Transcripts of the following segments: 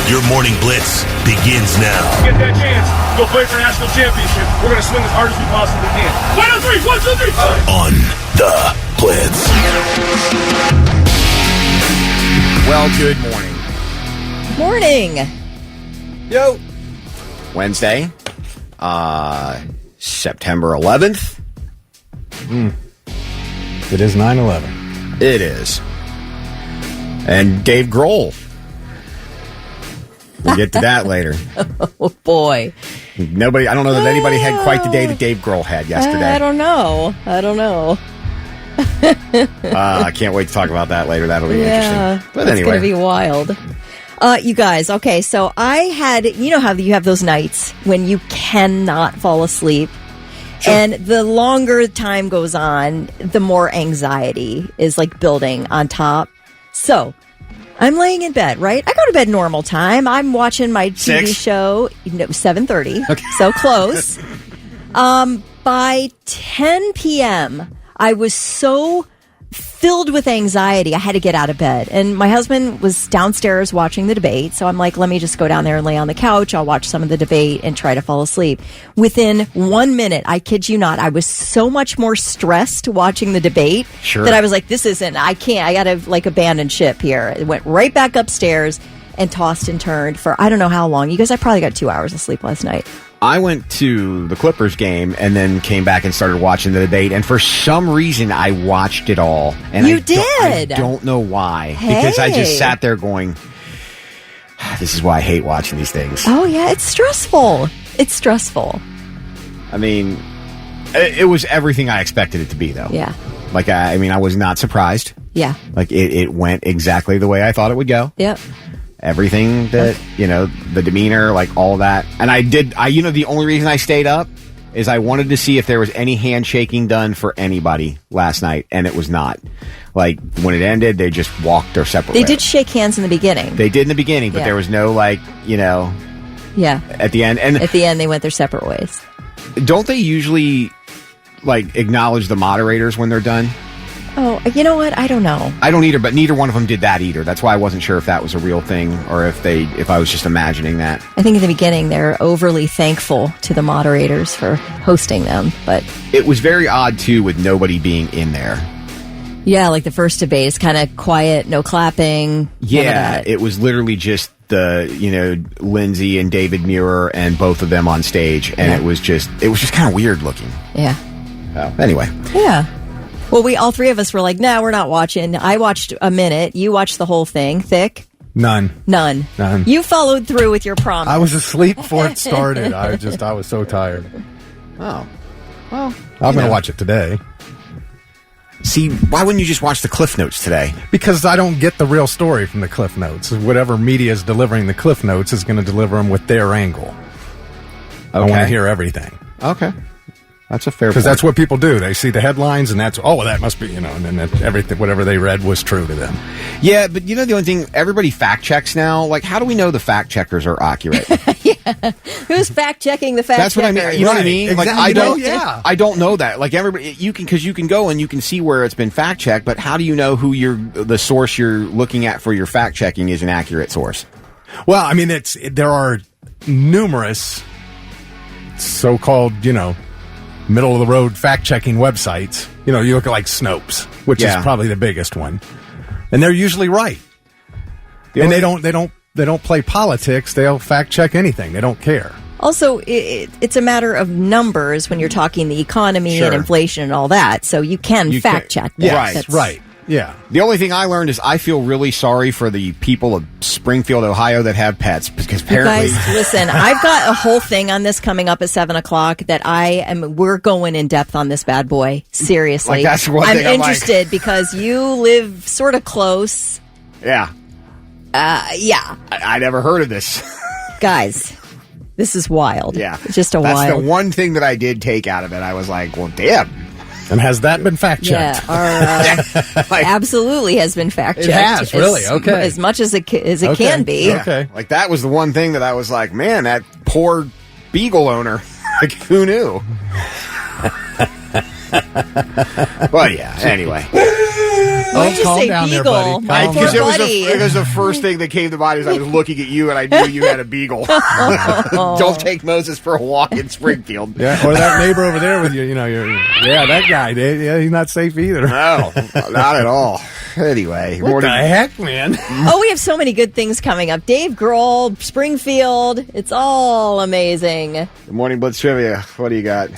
Your morning blitz begins now. Get that chance. Go play for national championship. We're going to swing as hard as we possibly can. 1, 2, 3. 1, 2, 3. On the Blitz. Well, good morning. Morning. Yo. Wednesday, September 11th. It is 9/11. It is. And Dave Grohl. We'll get to that later. Oh, boy. I don't know that anybody had quite the day that Dave Grohl had yesterday. I don't know. I can't wait to talk about that later. That'll be interesting. But it's anyway. going to be wild. You guys, okay, so I had, you know how you have those nights when you cannot fall asleep? Sure. And the longer time goes on, the more anxiety is like building on top. So I'm laying in bed, right? I go to bed normal time. I'm watching my TV show, 7:30, okay. So close. By 10 p.m., I was so filled with anxiety, I had to get out of bed. And my husband was downstairs watching the debate, so I'm like, let me just go down there and lay on the couch. I'll watch some of the debate and try to fall asleep. Within 1 minute, I kid you not, I was so much more stressed watching the debate that I was like, I gotta like abandon ship here. It went right back upstairs and tossed and turned for I don't know how long. You guys, I probably got 2 hours of sleep last night. I went to the Clippers game and then came back and started watching the debate. And for some reason, I watched it all. And you did? I don't know why. Hey. Because I just sat there going, this is why I hate watching these things. Oh, yeah. It's stressful. I mean, it was everything I expected it to be, though. Yeah. Like, I was not surprised. Yeah. Like, it went exactly the way I thought it would go. Yep. Everything that, the demeanor, like all that. And the only reason I stayed up is I wanted to see if there was any handshaking done for anybody last night, and it was not. Like, when it ended, they just walked their separate ways. They did shake hands in the beginning. They did in the beginning, but there was no, Yeah. At the end. And at the end, they went their separate ways. Don't they usually, acknowledge the moderators when they're done? Oh, you know what? I don't know. I don't either, but neither one of them did that either. That's why I wasn't sure if that was a real thing or if I was just imagining that. I think in the beginning they're overly thankful to the moderators for hosting them, but it was very odd too with nobody being in there. Yeah, like the first debate is kind of quiet, no clapping. Yeah, it was literally just Lindsay and David Muir and both of them on stage, and it was just kind of weird looking. Yeah. So, anyway. Yeah. Well, all three of us were like, no, we're not watching. I watched a minute. You watched the whole thing. Thick? None. You followed through with your promise. I was asleep before it started. I was so tired. Oh. Well, I'm going to watch it today. See, why wouldn't you just watch the Cliff Notes today? Because I don't get the real story from the Cliff Notes. Whatever media is delivering the Cliff Notes is going to deliver them with their angle. I want to hear everything. Okay. That's a fair point. Because that's what people do. They see the headlines and that must be, and then everything, whatever they read was true to them. Yeah, but the only thing, everybody fact checks now. Like, how do we know the fact checkers are accurate? Yeah. Who's fact checking the fact checkers? That's what I mean. You know what I mean? Exactly. Like, I don't know that. Like, everybody, you can go and you can see where it's been fact checked, but how do you know who the source you're looking at for your fact checking is an accurate source? Well, I mean, there are numerous so-called, middle-of-the-road fact-checking websites. You look at Snopes, which is probably the biggest one, and they're usually right. And they don't play politics. They'll fact-check anything. They don't care. Also, it's a matter of numbers when you're talking the economy and inflation and all that. So you can fact-check that. Yes, right. Yeah. The only thing I learned is I feel really sorry for the people of Springfield, Ohio that have pets because apparently... You guys, listen, I've got a whole thing on this coming up at 7 o'clock that we're going in depth on this bad boy. Seriously. That's one thing I'm interested because you live sort of close. Yeah. Yeah. I never heard of this. Guys, this is wild. Yeah. It's just wild. That's the one thing that I did take out of it. I was like, well, damn. And has that been fact-checked? Yeah, absolutely has been fact-checked. It has, really? Okay. As much as it can be. Yeah. Okay. Like, that was the one thing that I was like, man, that poor beagle owner. Like, who knew? But, yeah, anyway. Why did you calm say down there, beagle? buddy. My Calm poor down. buddy. It was the first thing that came to mind as I was looking at you, and I knew you had a beagle. Don't take Moses for a walk in Springfield. Yeah, or that neighbor over there with you. You know, that guy. Yeah, he's not safe either. No, not at all. Anyway, What the heck, man? Oh, we have so many good things coming up. Dave Grohl, Springfield. It's all amazing. Good morning, Blitz Trivia. What do you got?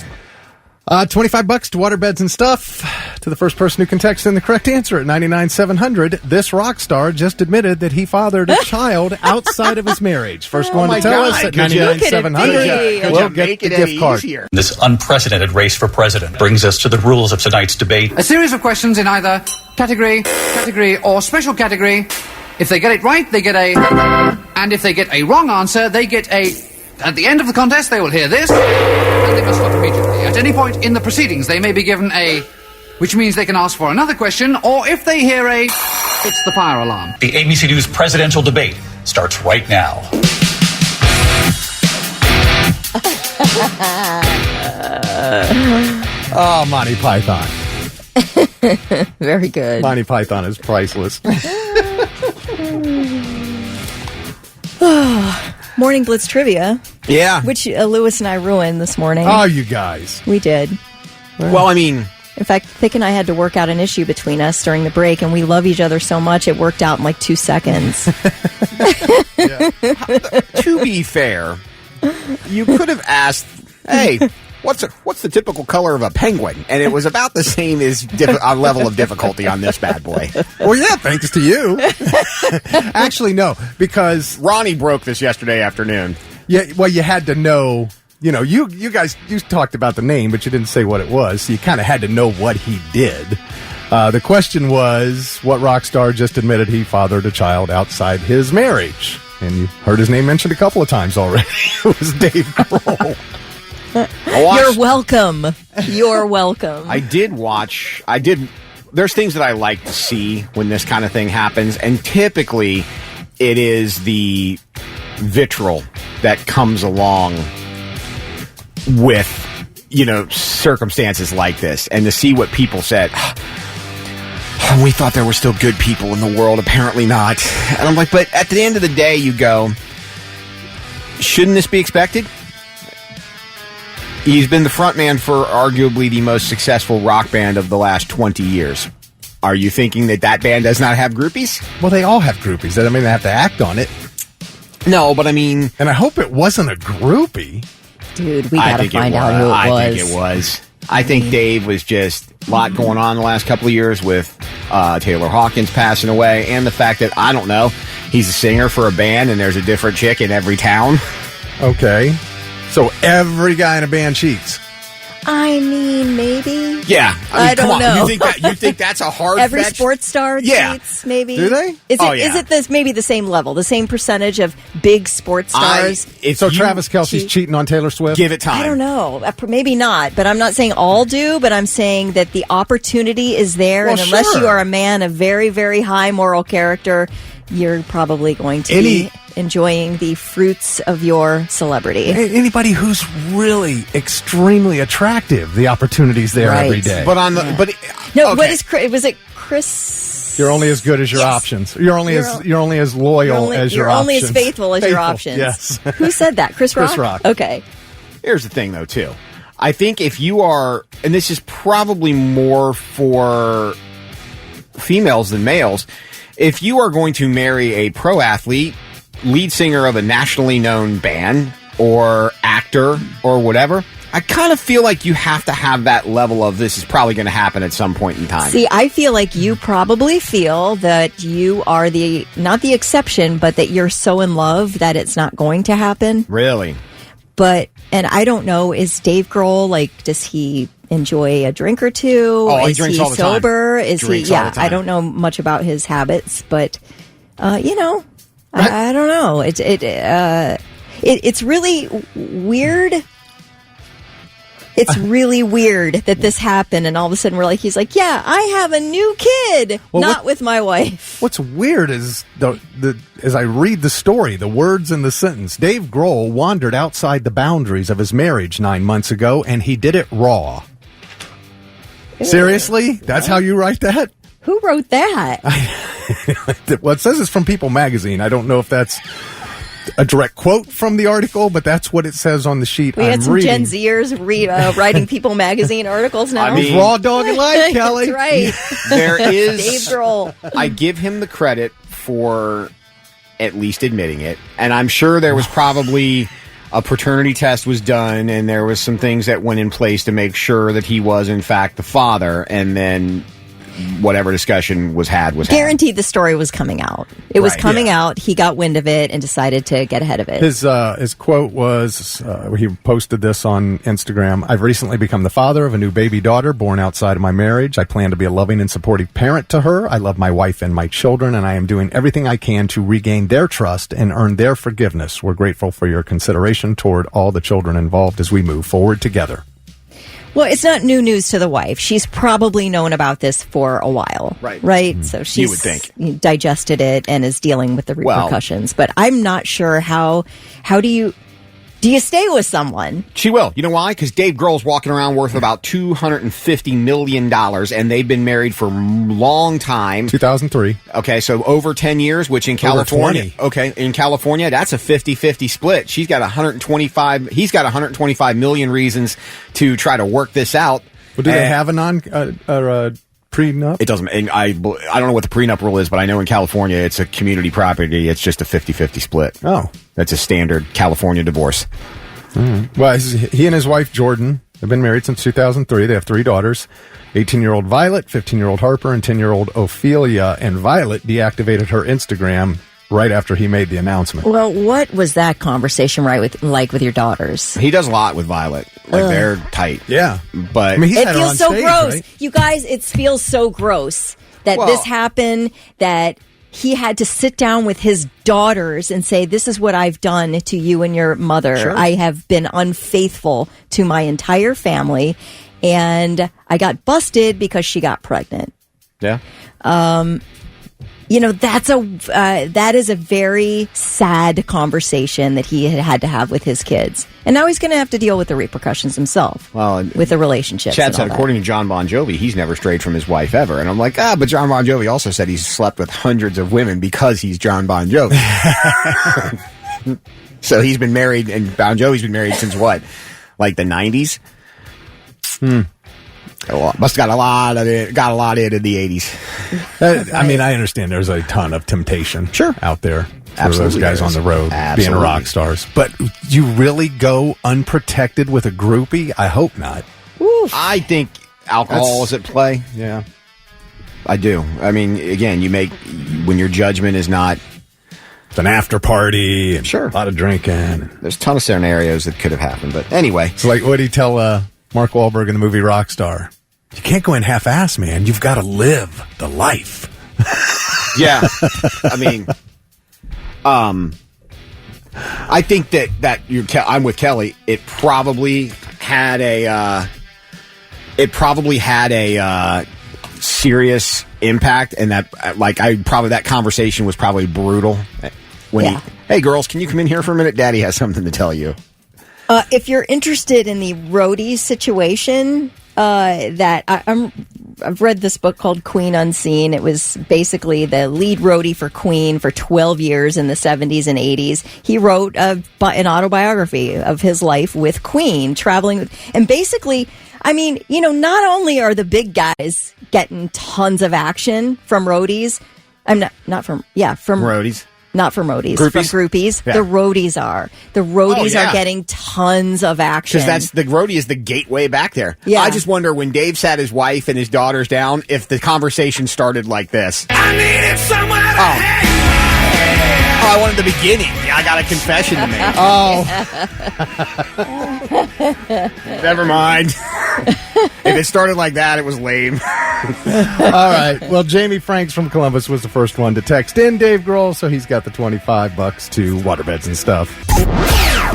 $25 to waterbeds and stuff. To the first person who can text in the correct answer at 99700. This rock star just admitted that he fathered a child outside of his marriage. First one to tell us at Could you- 99700. Could We'll you get make the it gift any card. easier? This unprecedented race for president brings us to the rules of tonight's debate. A series of questions in either category, or special category. If they get it right, they get a... And if they get a wrong answer, they get a... At the end of the contest, they will hear this, and they must stop immediately. At any point in the proceedings, they may be given a... Which means they can ask for another question, or if they hear a... It's the fire alarm. The ABC News presidential debate starts right now. Oh, Monty Python. Very good. Monty Python is priceless. Morning Blitz Trivia, Yeah. which Lewis and I ruined this morning. Oh, you guys. We did. Well, I mean, In fact, Thick and I had to work out an issue between us during the break, and we love each other so much it worked out in like 2 seconds. to be fair, you could have asked, "Hey, what's the typical color of a penguin?" And it was about the same as level of difficulty on this bad boy. Well, yeah, thanks to you. Actually, no, because Ronnie broke this yesterday afternoon. you had to know. You know, you guys, you talked about the name, but you didn't say what it was, so you kind of had to know what he did. The question was, what rock star just admitted he fathered a child outside his marriage? And you heard his name mentioned a couple of times already. It was Dave Grohl. You're welcome. You're welcome. I did. There's things that I like to see when this kind of thing happens, and typically it is the vitriol that comes along with, circumstances like this, and to see what people said. We thought there were still good people in the world. Apparently not. And I'm like, but at the end of the day, you go, shouldn't this be expected? He's been the frontman for arguably the most successful rock band of the last 20 years. Are you thinking that band does not have groupies? Well, they all have groupies. That mean they have to act on it. No, but I mean... And I hope it wasn't a groupie. Dude, we gotta find out who it was. I think it was. I think Dave was just a lot going on the last couple of years with Taylor Hawkins passing away, and the fact that, I don't know, he's a singer for a band and there's a different chick in every town. Okay. So every guy in a band cheats. I mean, maybe. Yeah. I don't come on. know. You think that's a hard Every fetch? sports star Yeah. cheats, maybe. Do they? Is it, Oh, yeah. is it this maybe the same level, the same percentage of big sports stars? So Travis Kelce's cheat- cheating on Taylor Swift? Give it time. I don't know. Maybe not, but I'm not saying all do, but I'm saying that the opportunity is there, Well, and unless sure. you are a man of very, very high moral character, you're probably going to be enjoying the fruits of your celebrity. Anybody who's really extremely attractive, the opportunity's there Right. every day. But No, okay. what is was it Chris? You're only as good as your Yes. options. You're only as loyal as your you're options. only as faithful as your options. Yes. Who said that? Chris Rock? Chris Rock. Okay. Here's the thing, though, too. I think if you are, and this is probably more for females than males, if you are going to marry a pro athlete, lead singer of a nationally known band, or actor, or whatever, I kind of feel like you have to have that level of this is probably going to happen at some point in time. See, I feel like you probably feel that you are not the exception, but that you're so in love that it's not going to happen. Really? And I don't know, is Dave Grohl, does he enjoy a drink or two? Oh, he is drinks he all the time. sober? Is Drinks he? all Yeah, the time. I don't know much about his habits, but I don't know. It's really weird. It's really weird that this happened, and all of a sudden he's like, yeah, I have a new kid, not with my wife. What's weird is as I read the story, the words in the sentence, Dave Grohl wandered outside the boundaries of his marriage 9 months ago, and he did it raw. Seriously? That's how you write that? Who wrote that? Well, it says it's from People Magazine. I don't know if that's a direct quote from the article, but that's what it says on the sheet. We had some Gen Zers writing People Magazine articles now. I mean, raw dog and life, Kelly. That's right. There is Dave Grohl. I give him the credit for at least admitting it, and I'm sure there was probably a paternity test was done, and there was some things that went in place to make sure that he was in fact the father, and then whatever discussion was had. Guaranteed the story was coming out. It was coming out. He got wind of it and decided to get ahead of it. His quote was, he posted this on Instagram, "I've recently become the father of a new baby daughter born outside of my marriage. I plan to be a loving and supportive parent to her. I love my wife and my children, and I am doing everything I can to regain their trust and earn their forgiveness. We're grateful for your consideration toward all the children involved as we move forward together." Well, it's not new news to the wife. She's probably known about this for a while. Right. Right? So she's You would think. Digested it and is dealing with the repercussions. But I'm not sure how do you stay with someone? She will. You know why? Because Dave Grohl's walking around worth about $250 million, and they've been married for a long time. 2003. Okay, so over 10 years, which in California, in California, that's a 50-50 split. He's got 125 million reasons to try to work this out. Well, do they have a prenup? It doesn't. And I don't know what the prenup rule is, but I know in California it's a community property. It's just a 50-50 split. Oh. That's a standard California divorce. Well, he and his wife, Jordan, have been married since 2003. They have 3 daughters, 18-year-old Violet, 15-year-old Harper, and 10-year-old Ophelia. And Violet deactivated her Instagram right after he made the announcement. Well, what was that conversation like with your daughters? He does a lot with Violet. Like, they're tight. Yeah. But I mean, it feels so stage, gross. right? You guys, it feels so gross that this happened, that he had to sit down with his daughters and say, this is what I've done to you and your mother. Sure. I have been unfaithful to my entire family, and I got busted because she got pregnant. Yeah. You know, that is a very sad conversation that he had to have with his kids. And now he's going to have to deal with the repercussions himself. Well, with the relationships. Chad said, according to John Bon Jovi, he's never strayed from his wife ever. And I'm like, but John Bon Jovi also said he's slept with hundreds of women because he's John Bon Jovi. So he's been married, and Bon Jovi's been married since what? Like the 90s? Must have got a lot in the 80s. I mean, I understand there's a ton of temptation out there for Absolutely those guys on the road being rock stars. But you really go unprotected with a groupie? I hope not. Oof. I think alcohol is at play. Yeah. I do. I mean, again, when your judgment is not... It's an after party and Sure. a lot of drinking. There's a ton of scenarios that could have happened. But anyway. It's like, what did he tell Mark Wahlberg in the movie Rockstar? You can't go in half-ass, man. You've got to live the life. Yeah. I mean, I think that I'm with Kelly. It probably had a serious impact, and that that conversation was probably brutal. Hey girls, can you come in here for a minute? Daddy has something to tell you. If you're interested in the roadie situation, I've read this book called Queen Unseen. It was basically the lead roadie for Queen for 12 years in the 70s and 80s. He wrote an autobiography of his life with Queen, traveling. And basically, I mean, you know, not only are the big guys getting tons of action from roadies, from Roadies. Not from roadies, Groupies? from groupies. Yeah. The roadies are. The roadies are getting tons of action. Because the roadie is the gateway back there. Yeah. I just wonder, when Dave sat his wife and his daughters down, if the conversation started like this. I needed someone to I wanted the beginning. Yeah, I got a confession to make. Never mind. If it started like that, it was lame. All right. Well, Jamie Franks from Columbus was the first one to text in Dave Grohl, so he's got the $25 to waterbeds and stuff.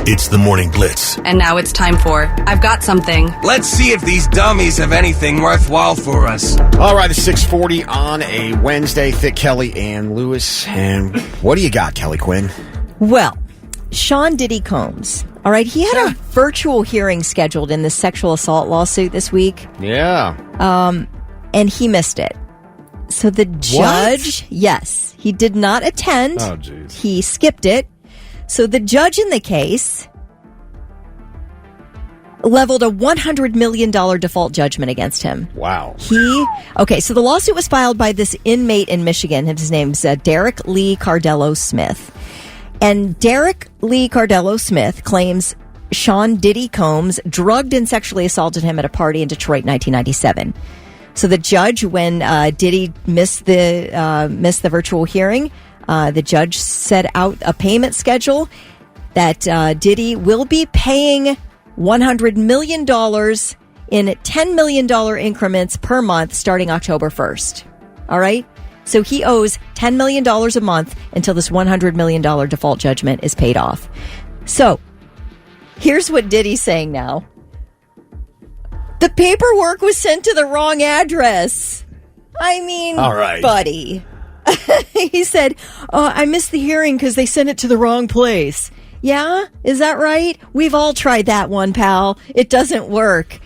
It's the Morning Blitz. And now it's time for I've Got Something. Let's see if these dummies have anything worthwhile for us. All right, it's 6:40 on a Wednesday. Thick Kelly and Lewis. And what do you got, Kelly Quinn? Well, Sean Diddy Combs. All right, he had a virtual hearing scheduled in the sexual assault lawsuit this week. Yeah. And he missed it. So the judge, yes, he did not attend. Oh, jeez. He skipped it. So the judge in the case leveled a $100 million default judgment against him. Wow. Okay, so the lawsuit was filed by this inmate in Michigan. His name's Derek Lee Cardello Smith. And Derek Lee Cardello Smith claims Sean Diddy Combs drugged and sexually assaulted him at a party in Detroit in 1997. So the judge, when Diddy missed the virtual hearing, the judge set out a payment schedule that Diddy will be paying $100 million in $10 million increments per month starting October 1st. All right? So he owes $10 million a month until this $100 million default judgment is paid off. So here's what Diddy's saying now. The paperwork was sent to the wrong address. I mean, all right, buddy. He said, I missed the hearing because they sent it to the wrong place. Yeah? Is that right? We've all tried that one, pal. It doesn't work.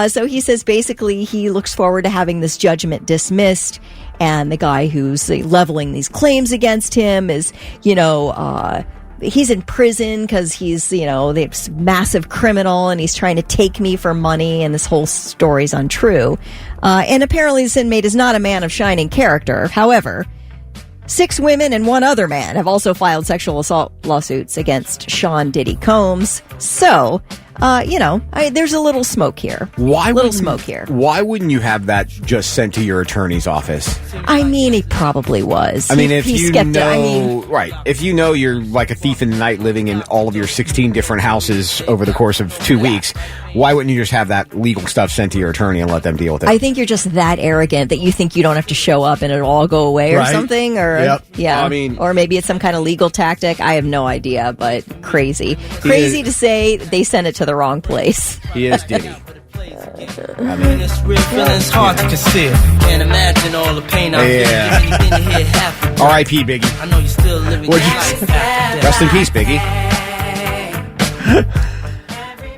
So he says basically he looks forward to having this judgment dismissed. And the guy who's leveling these claims against him is, he's in prison because he's, this massive criminal and he's trying to take me for money. And this whole story's untrue. And apparently this inmate is not a man of shining character. However, 6 women and 1 other man have also filed sexual assault lawsuits against Sean Diddy Combs. So, there's a little smoke here. Why wouldn't you have that just sent to your attorney's office? I mean, he probably was. I mean, if you know you're like a thief in the night living in all of your 16 different houses over the course of 2 weeks, why wouldn't you just have that legal stuff sent to your attorney and let them deal with it? I think you're just that arrogant that you think you don't have to show up and it'll all go away or something. Or yeah, or maybe it's some kind of legal tactic. I have no idea, but crazy to say they sent it to the wrong place. He is Diddy. It's real feelings hard to conceal. Can't imagine all the pain I've been here half. R.I.P. Biggie. I know you're still living your life. Rest in peace, Biggie.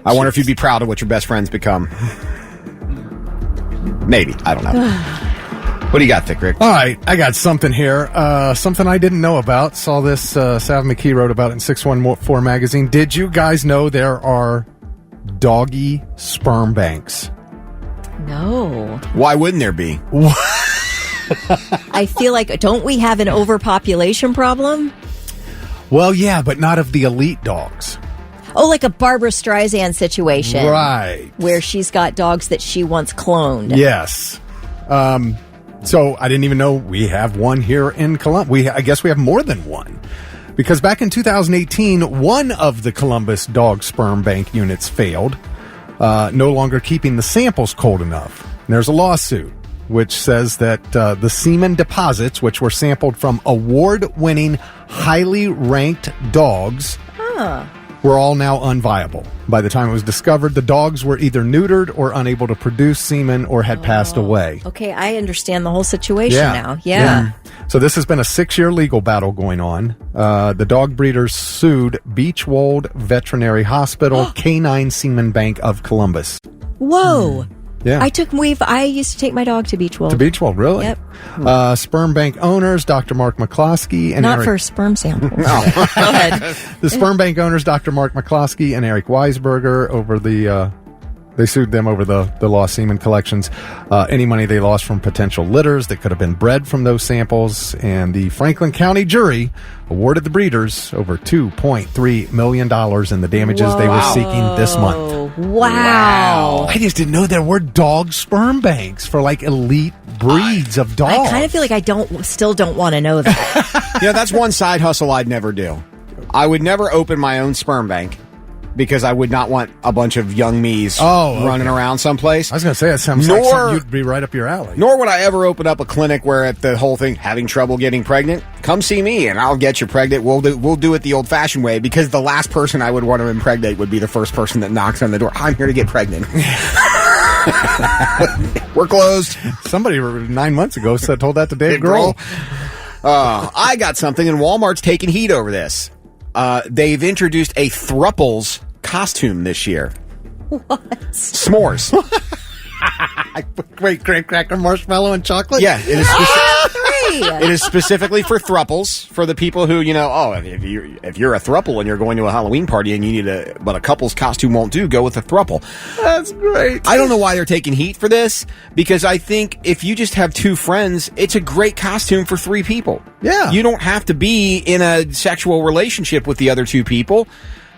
I wonder if you'd be proud of what your best friends become. Maybe. I don't know. What do you got, Thick Rick? All right, I got something here. Something I didn't know about. Saw this, Sav McKee wrote about it in 614 magazine. Did you guys know there are doggy sperm banks? No. Why wouldn't there be? I feel like, don't we have an overpopulation problem? Well, yeah, but not of the elite dogs. Oh, like a Barbara Streisand situation. Right. Where she's got dogs that she once cloned. Yes. So I didn't even know we have one here in Columbus. I guess we have more than one. Because back in 2018, one of the Columbus dog sperm bank units failed, no longer keeping the samples cold enough. And there's a lawsuit which says that the semen deposits, which were sampled from award-winning, highly ranked dogs, were all now unviable. By the time it was discovered, the dogs were either neutered or unable to produce semen or had passed away. Okay, I understand the whole situation now. Yeah. So this has been a 6-year legal battle going on. The dog breeders sued Beechwold Veterinary Hospital, Canine Semen Bank of Columbus. Whoa. Yeah. I used to take my dog to Beechwold. To Beechwold, really? Yep. Sperm bank owners, Dr. Mark McCloskey and Not Eric... for sperm samples. Go ahead. The sperm bank owners, Dr. Mark McCloskey and Eric Weisberger, over the... They sued them over the lost semen collections, any money they lost from potential litters that could have been bred from those samples, and the Franklin County jury awarded the breeders over $2.3 million in the damages they were seeking this month. Wow. I just didn't know there were dog sperm banks for like elite breeds of dogs. I kind of feel like I still don't want to know that. That's one side hustle I'd never do. I would never open my own sperm bank, because I would not want a bunch of young me's running around someplace. I was going to say, that sounds like something you'd be right up your alley. Nor would I ever open up a clinic where at the whole thing, having trouble getting pregnant, come see me and I'll get you pregnant. We'll do it the old-fashioned way, because the last person I would want to impregnate would be the first person that knocks on the door. I'm here to get pregnant. We're closed. Somebody 9 months ago told that to Dave Grohl. I got something, and Walmart's taking heat over this. They've introduced a Thruples costume this year. What? S'mores. Wait, graham cracker, marshmallow, and chocolate? Yeah, it is It is specifically for thruples, for the people who, if you're a thruple and you're going to a Halloween party and you need but a couple's costume won't do, go with a thruple. That's great. I don't know why they're taking heat for this, because I think if you just have two friends, it's a great costume for three people. Yeah. You don't have to be in a sexual relationship with the other two people.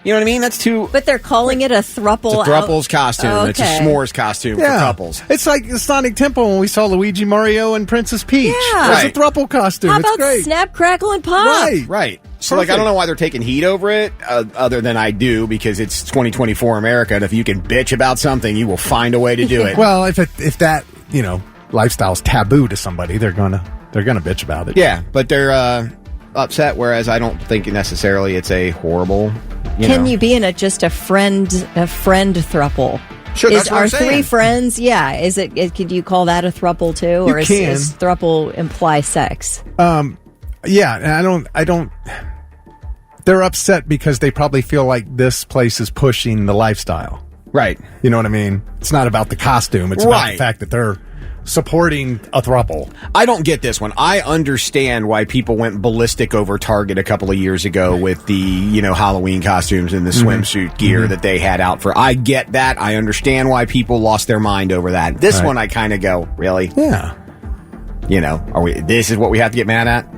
You know what I mean? That's too... But they're calling it a thruple. It's a thruples costume. Okay. It's a s'mores costume for couples. It's like the Sonic Temple when we saw Luigi, Mario, and Princess Peach. Yeah. It's a thruple costume. How It's about great. Snap, Crackle, and Pop? Right. So, I don't know why they're taking heat over it, other than I do, because it's 2024 America, and if you can bitch about something, you will find a way to do it. Well, if that, lifestyle's taboo to somebody, they're gonna bitch about it. Yeah, but they're upset, whereas I don't think necessarily it's a horrible... Can you be in just a friend thruple? Sure, that's what I'm saying. Are three friends? Yeah. Is it? Could you call that a thruple too, or is thruple imply sex? Yeah, and I don't. They're upset because they probably feel like this place is pushing the lifestyle. Right. You know what I mean? It's not about the costume. It's about the fact that they're supporting a throuple. I don't get this one. I understand why people went ballistic over Target a couple of years ago with the, Halloween costumes and the swimsuit gear that they had out for. I get that. I understand why people lost their mind over that. This one, I kind of go, really? Yeah. This is what we have to get mad at?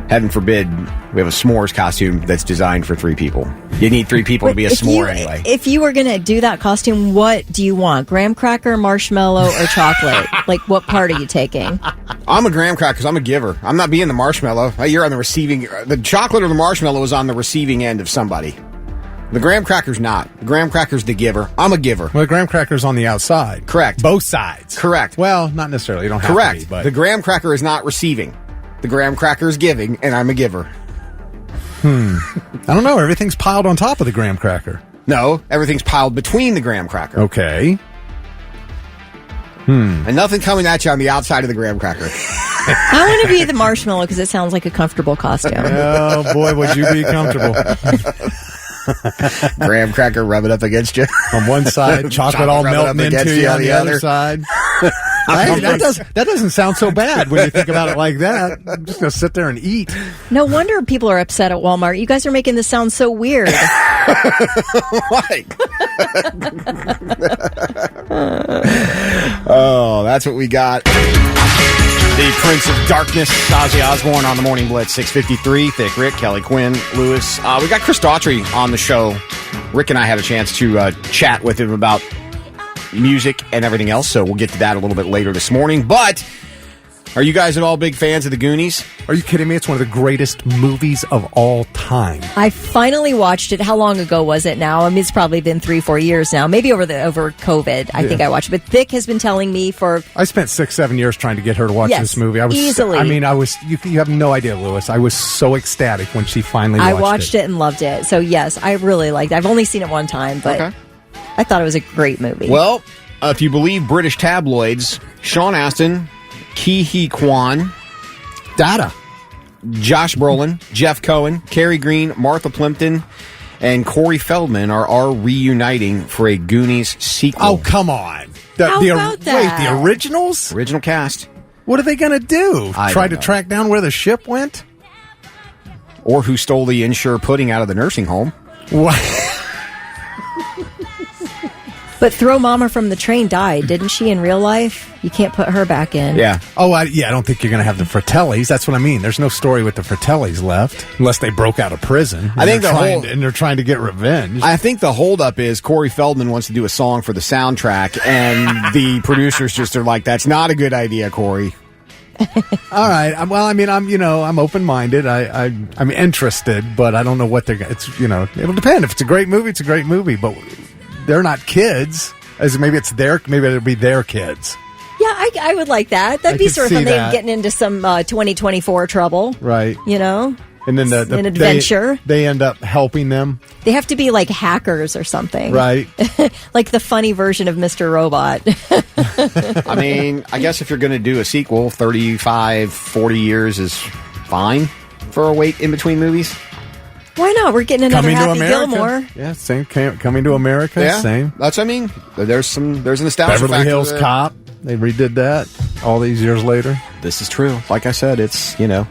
Heaven forbid we have a s'mores costume that's designed for three people. You need three people to be a s'more anyway. If you were going to do that costume, what do you want? Graham cracker, marshmallow, or chocolate? Like, what part are you taking? I'm a graham cracker because I'm a giver. I'm not being the marshmallow. You're on the receiving... The chocolate or the marshmallow is on the receiving end of somebody. The graham cracker's not. The graham cracker's the giver. I'm a giver. Well, the graham cracker's on the outside. Correct. Both sides. Correct. Well, not necessarily. You don't have Correct. to be, but... The graham cracker is not receiving. The graham cracker is giving, and I'm a giver. I don't know. Everything's piled on top of the graham cracker. No, everything's piled between the graham cracker. Okay. And nothing coming at you on the outside of the graham cracker. I want to be the marshmallow because it sounds like a comfortable costume. Oh, boy, would you be comfortable. Graham cracker, rub it up against you. On one side, chocolate all melting into you on the other side. Hey, that doesn't sound so bad when you think about it like that. I'm just going to sit there and eat. No wonder people are upset at Walmart. You guys are making this sound so weird. What? Oh, that's what we got. The Prince of Darkness, Ozzy Osbourne on the Morning Blitz, 6:53. Thick Rick, Kelly Quinn, Lewis. We got Chris Daughtry on the show. Rick and I had a chance to chat with him about music and everything else, so we'll get to that a little bit later this morning. But are you guys at all big fans of the Goonies? Are you kidding me? It's one of the greatest movies of all time. I finally watched it. How long ago was it now? I mean, it's probably been 3-4 years now. Maybe over COVID, I think I watched it. But Vic has been telling me for... I spent 6-7 years trying to get her to watch this movie. Easily. You have no idea, Lewis. I was so ecstatic when she finally watched it. I watched it and loved it. So, yes, I really liked it. I've only seen it one time, but I thought it was a great movie. Well, if you believe British tabloids, Sean Astin, Ki Hee Kwan, Dada, Josh Brolin, Jeff Cohen, Cary Green, Martha Plimpton, and Corey Feldman are reuniting for a Goonies sequel. Oh, come on. How about that? Wait, the originals? Original cast. What are they going to do? Try to track down where the ship went? Or who stole the Ensure pudding out of the nursing home. What? But Throw Mama from the Train died, didn't she, in real life? You can't put her back in. Yeah. Oh, I don't think you're going to have the Fratellis. That's what I mean. There's no story with the Fratellis left, unless they broke out of prison. I think they're trying to get revenge. I think the holdup is Corey Feldman wants to do a song for the soundtrack, and the producers just are like, "That's not a good idea, Corey." All right. Well, I mean, I'm open-minded. I'm interested, but I don't know what they're. It'll depend. If it's a great movie, it's a great movie. But they're not kids. Maybe it'll be their kids. Yeah, I would like that. That'd be sort of fun. They're getting into some 2024 trouble, right? And then an adventure. They end up helping them. They have to be like hackers or something, right? Like the funny version of Mr. Robot. I mean, I guess if you're going to do a sequel, 35, 40 years is fine for a wait in between movies. Why not? We're getting another Happy Gilmore. Yeah, same. Coming to America. Yeah, same. That's. I mean, there's a nostalgia Beverly factor Hills there. Cop. They redid that all these years later. This is true. Like I said, it's, within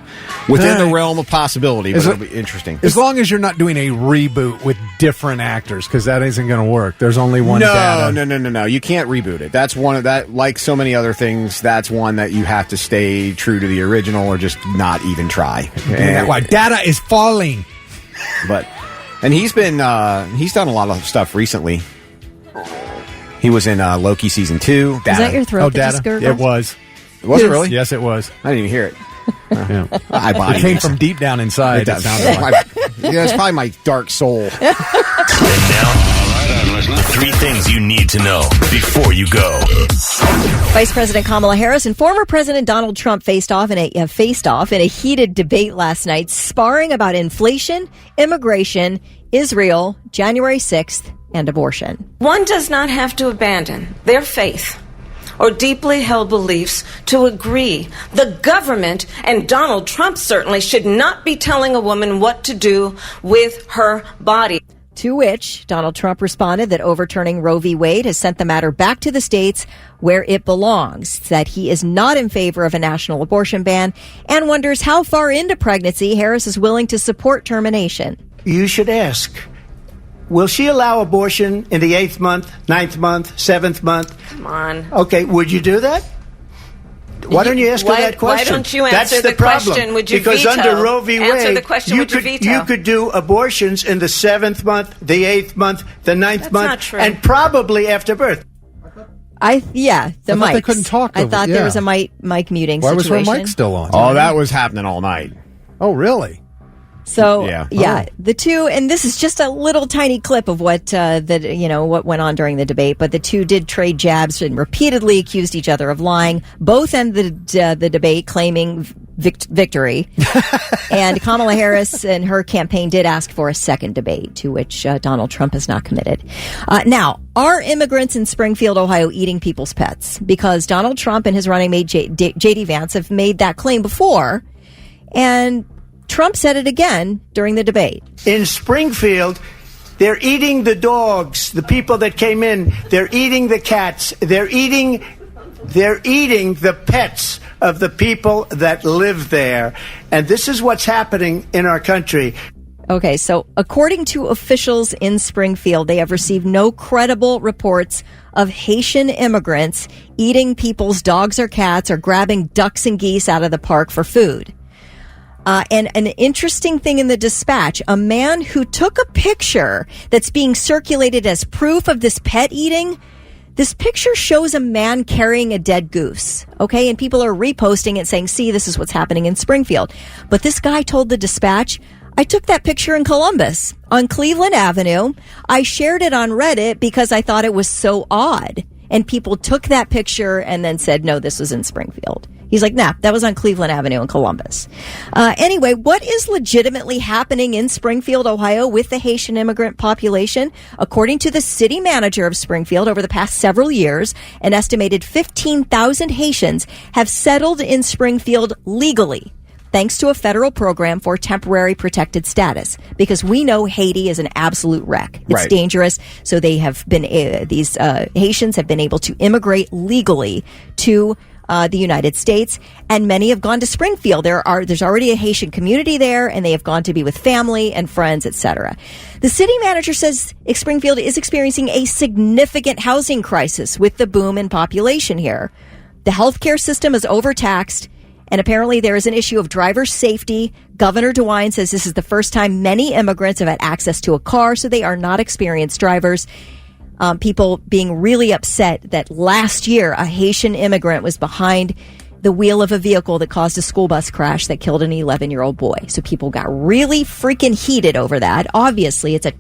the realm of possibility, but it'll be interesting. As long as you're not doing a reboot with different actors, because that isn't going to work. There's only one data. No. You can't reboot it. That's one of that, like so many other things, that's one that you have to stay true to the original or just not even try. Why data is falling. And he's done a lot of stuff recently. He was in Loki season 2. Is that your throat that just gurgled? It was. Was it really? Yes, it was. I didn't even hear it. Yeah. I buy it came from deep down inside. It sounded like. It's probably my dark soul. And now, the 3 things you need to know before you go. Vice President Kamala Harris and former President Donald Trump faced off in a heated debate last night, sparring about inflation, immigration, Israel, January 6th, and abortion. One does not have to abandon their faith or deeply held beliefs to agree. The government, and Donald Trump certainly, should not be telling a woman what to do with her body. To which Donald Trump responded that overturning Roe v. Wade has sent the matter back to the states where it belongs, that he is not in favor of a national abortion ban, and wonders how far into pregnancy Harris is willing to support termination. You should ask, will she allow abortion in the 8th month, 9th month, 7th month? Come on. Okay, would you do that? Why don't you ask her that question? Why don't you answer That's the question? Problem. Would you because veto? Under Roe v. Wade, answer the question, you would you veto? You could do abortions in the 7th month, the 8th month, the 9th That's month, not true. and probably after birth. The mics. They couldn't talk. I thought there was a mic muting Why situation. was her mic still on? Oh, that was happening all night. Oh, really? So the two, and this is just a little tiny clip of what what went on during the debate. But the two did trade jabs and repeatedly accused each other of lying. Both ended the debate claiming victory. And Kamala Harris and her campaign did ask for a second debate, to which Donald Trump has not committed. Now, are immigrants in Springfield, Ohio, eating people's pets? Because Donald Trump and his running mate J.D. Vance have made that claim before, and Trump said it again during the debate. In Springfield, they're eating the dogs, the people that came in. They're eating the cats. They're eating the pets of the people that live there. And this is what's happening in our country. Okay, so according to officials in Springfield, they have received no credible reports of Haitian immigrants eating people's dogs or cats or grabbing ducks and geese out of the park for food. And an interesting thing in the dispatch, a man who took a picture that's being circulated as proof of this pet eating. This picture shows a man carrying a dead goose. Okay. And people are reposting it saying, see, this is what's happening in Springfield. But this guy told the dispatch, I took that picture in Columbus on Cleveland Avenue. I shared it on Reddit because I thought it was so odd. And people took that picture and then said, no, this was in Springfield. He's like, nah, that was on Cleveland Avenue in Columbus. Anyway, what is legitimately happening in Springfield, Ohio with the Haitian immigrant population? According to the city manager of Springfield, over the past several years, an estimated 15,000 Haitians have settled in Springfield legally, thanks to a federal program for temporary protected status, because we know Haiti is an absolute wreck. It's dangerous. So they have been, these Haitians have been able to immigrate legally to the United States, and many have gone to Springfield. There's already a Haitian community there, and they have gone to be with family and friends, etc. The city manager says Springfield is experiencing a significant housing crisis with the boom in population here. The healthcare system is overtaxed, and apparently there is an issue of driver safety. Governor DeWine says this is the first time many immigrants have had access to a car, so they are not experienced drivers. People being really upset that last year a Haitian immigrant was behind the wheel of a vehicle that caused a school bus crash that killed an 11-year-old boy. So people got really freaking heated over that. Obviously, it's a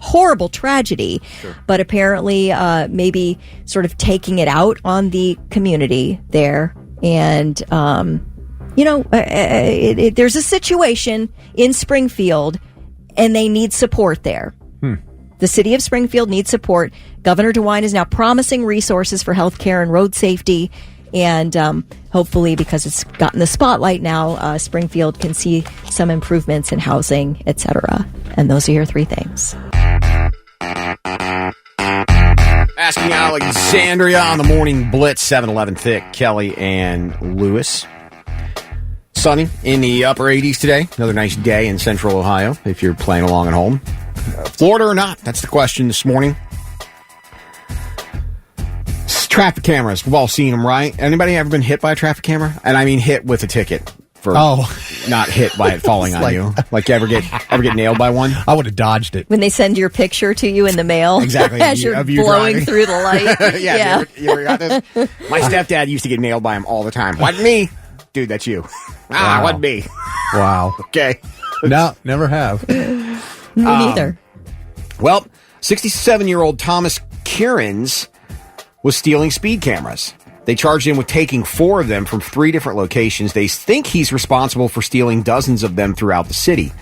horrible tragedy, but apparently maybe sort of taking it out on the community there. And, there's a situation in Springfield, and they need support there. The city of Springfield needs support. Governor DeWine is now promising resources for health care and road safety. And hopefully, because it's gotten the spotlight now, Springfield can see some improvements in housing, etc. And those are your 3 things. Nebraska, Alexandria on the morning blitz, 7-11 thick, Kelly and Lewis. Sunny in the upper 80s today. Another nice day in central Ohio if you're playing along at home. Florida or not? That's the question this morning. Traffic cameras. We've all seen them, right? Anybody ever been hit by a traffic camera? And I mean hit with a ticket. For not hit by it falling on you. Like you ever get nailed by one? I would have dodged it. When they send your picture to you in the mail. Exactly. As you're blowing driving through the light. Yeah. You ever got this? My stepdad used to get nailed by him all the time. Wasn't me. Dude, that's you. Wow. Wasn't me. Wow. Okay. No, never have. Me neither. Well, 67-year-old Thomas Kierans was stealing speed cameras. They charged him with taking 4 of them from 3 different locations. They think he's responsible for stealing dozens of them throughout the city.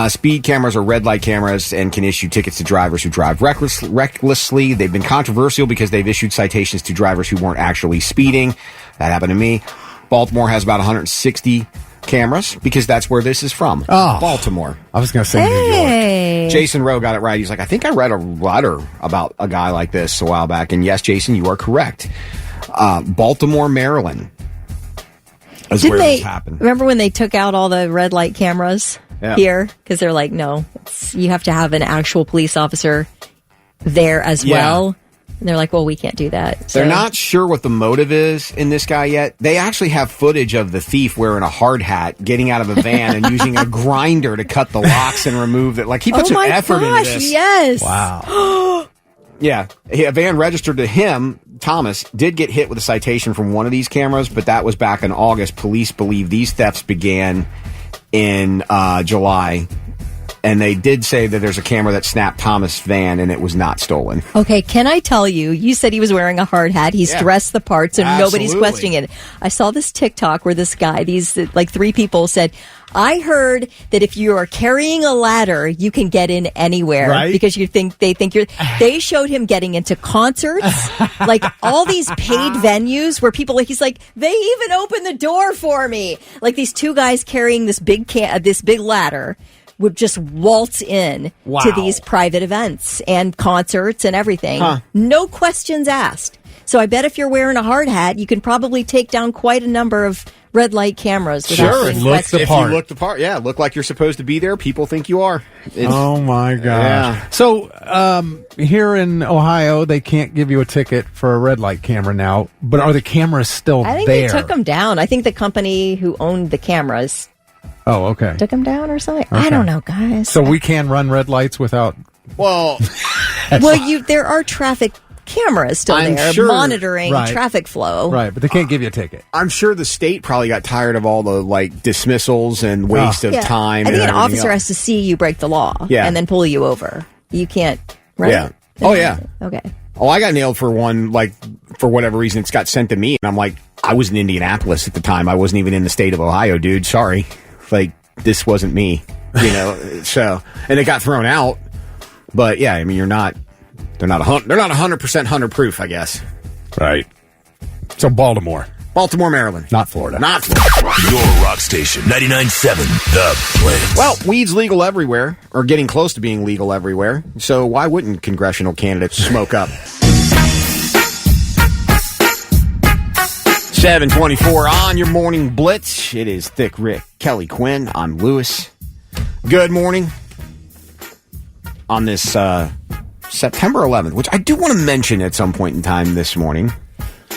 Speed cameras are red light cameras and can issue tickets to drivers who drive recklessly. They've been controversial because they've issued citations to drivers who weren't actually speeding. That happened to me. Baltimore has about 160 cameras because that's where this is from. Oh, Baltimore. I was going to say New York. Jason Rowe got it right. He's like, I think I read a letter about a guy like this a while back. And yes, Jason, you are correct. Baltimore, Maryland is where this happened. Remember when they took out all the red light cameras here? Because they're like, no, you have to have an actual police officer there as well. And they're like, well, we can't do that. So. They're not sure what the motive is in this guy yet. They actually have footage of the thief wearing a hard hat, getting out of a van and using a grinder to cut the locks and remove it. Like, he put some effort into this. Yes. Wow. Yeah. A van registered to him, Thomas, did get hit with a citation from one of these cameras, but that was back in August. Police believe these thefts began in July. And they did say that there's a camera that snapped Thomas' van and it was not stolen. Okay, can I tell you, you said he was wearing a hard hat. He's dressed the part, so nobody's questioning it. I saw this TikTok where this guy, these like 3 people said, I heard that if you are carrying a ladder, you can get in anywhere because they think you're. They showed him getting into concerts, like all these paid venues where people. He's like, they even opened the door for me. Like these 2 guys carrying this big ladder would just waltz in to these private events and concerts and everything. No questions asked. So I bet if you're wearing a hard hat, you can probably take down quite a number of red light cameras. Sure, if you look the part. Yeah, look like you're supposed to be there. People think you are. Oh my gosh. Yeah. So here in Ohio, they can't give you a ticket for a red light camera now, but are the cameras still there? I think they took them down. I think the company who owned the cameras took them down or something. Okay. I don't know, guys. So we can run red lights without... Well, there are traffic cameras still monitoring traffic flow. Right, but they can't give you a ticket. I'm sure the state probably got tired of all the dismissals and waste of time. I think an officer has to see you break the law and then pull you over. You can't, right? Yeah. Oh, yeah. Okay. Oh, I got nailed for one, for whatever reason, it's got sent to me. And I'm like, I was in Indianapolis at the time. I wasn't even in the state of Ohio, dude. Sorry. This wasn't me, so, and it got thrown out. But yeah, I mean, they're not 100% hunter proof, I guess. Right. So Baltimore, Maryland. Not Florida. Your rock station, 99.7 The Blitz. Well, weed's legal everywhere, or getting close to being legal everywhere. So why wouldn't congressional candidates smoke up? 7:24 on your morning blitz. It is Thick Rick, Kelly Quinn. I'm Lewis. Good morning on this September 11th, which I do want to mention at some point in time this morning.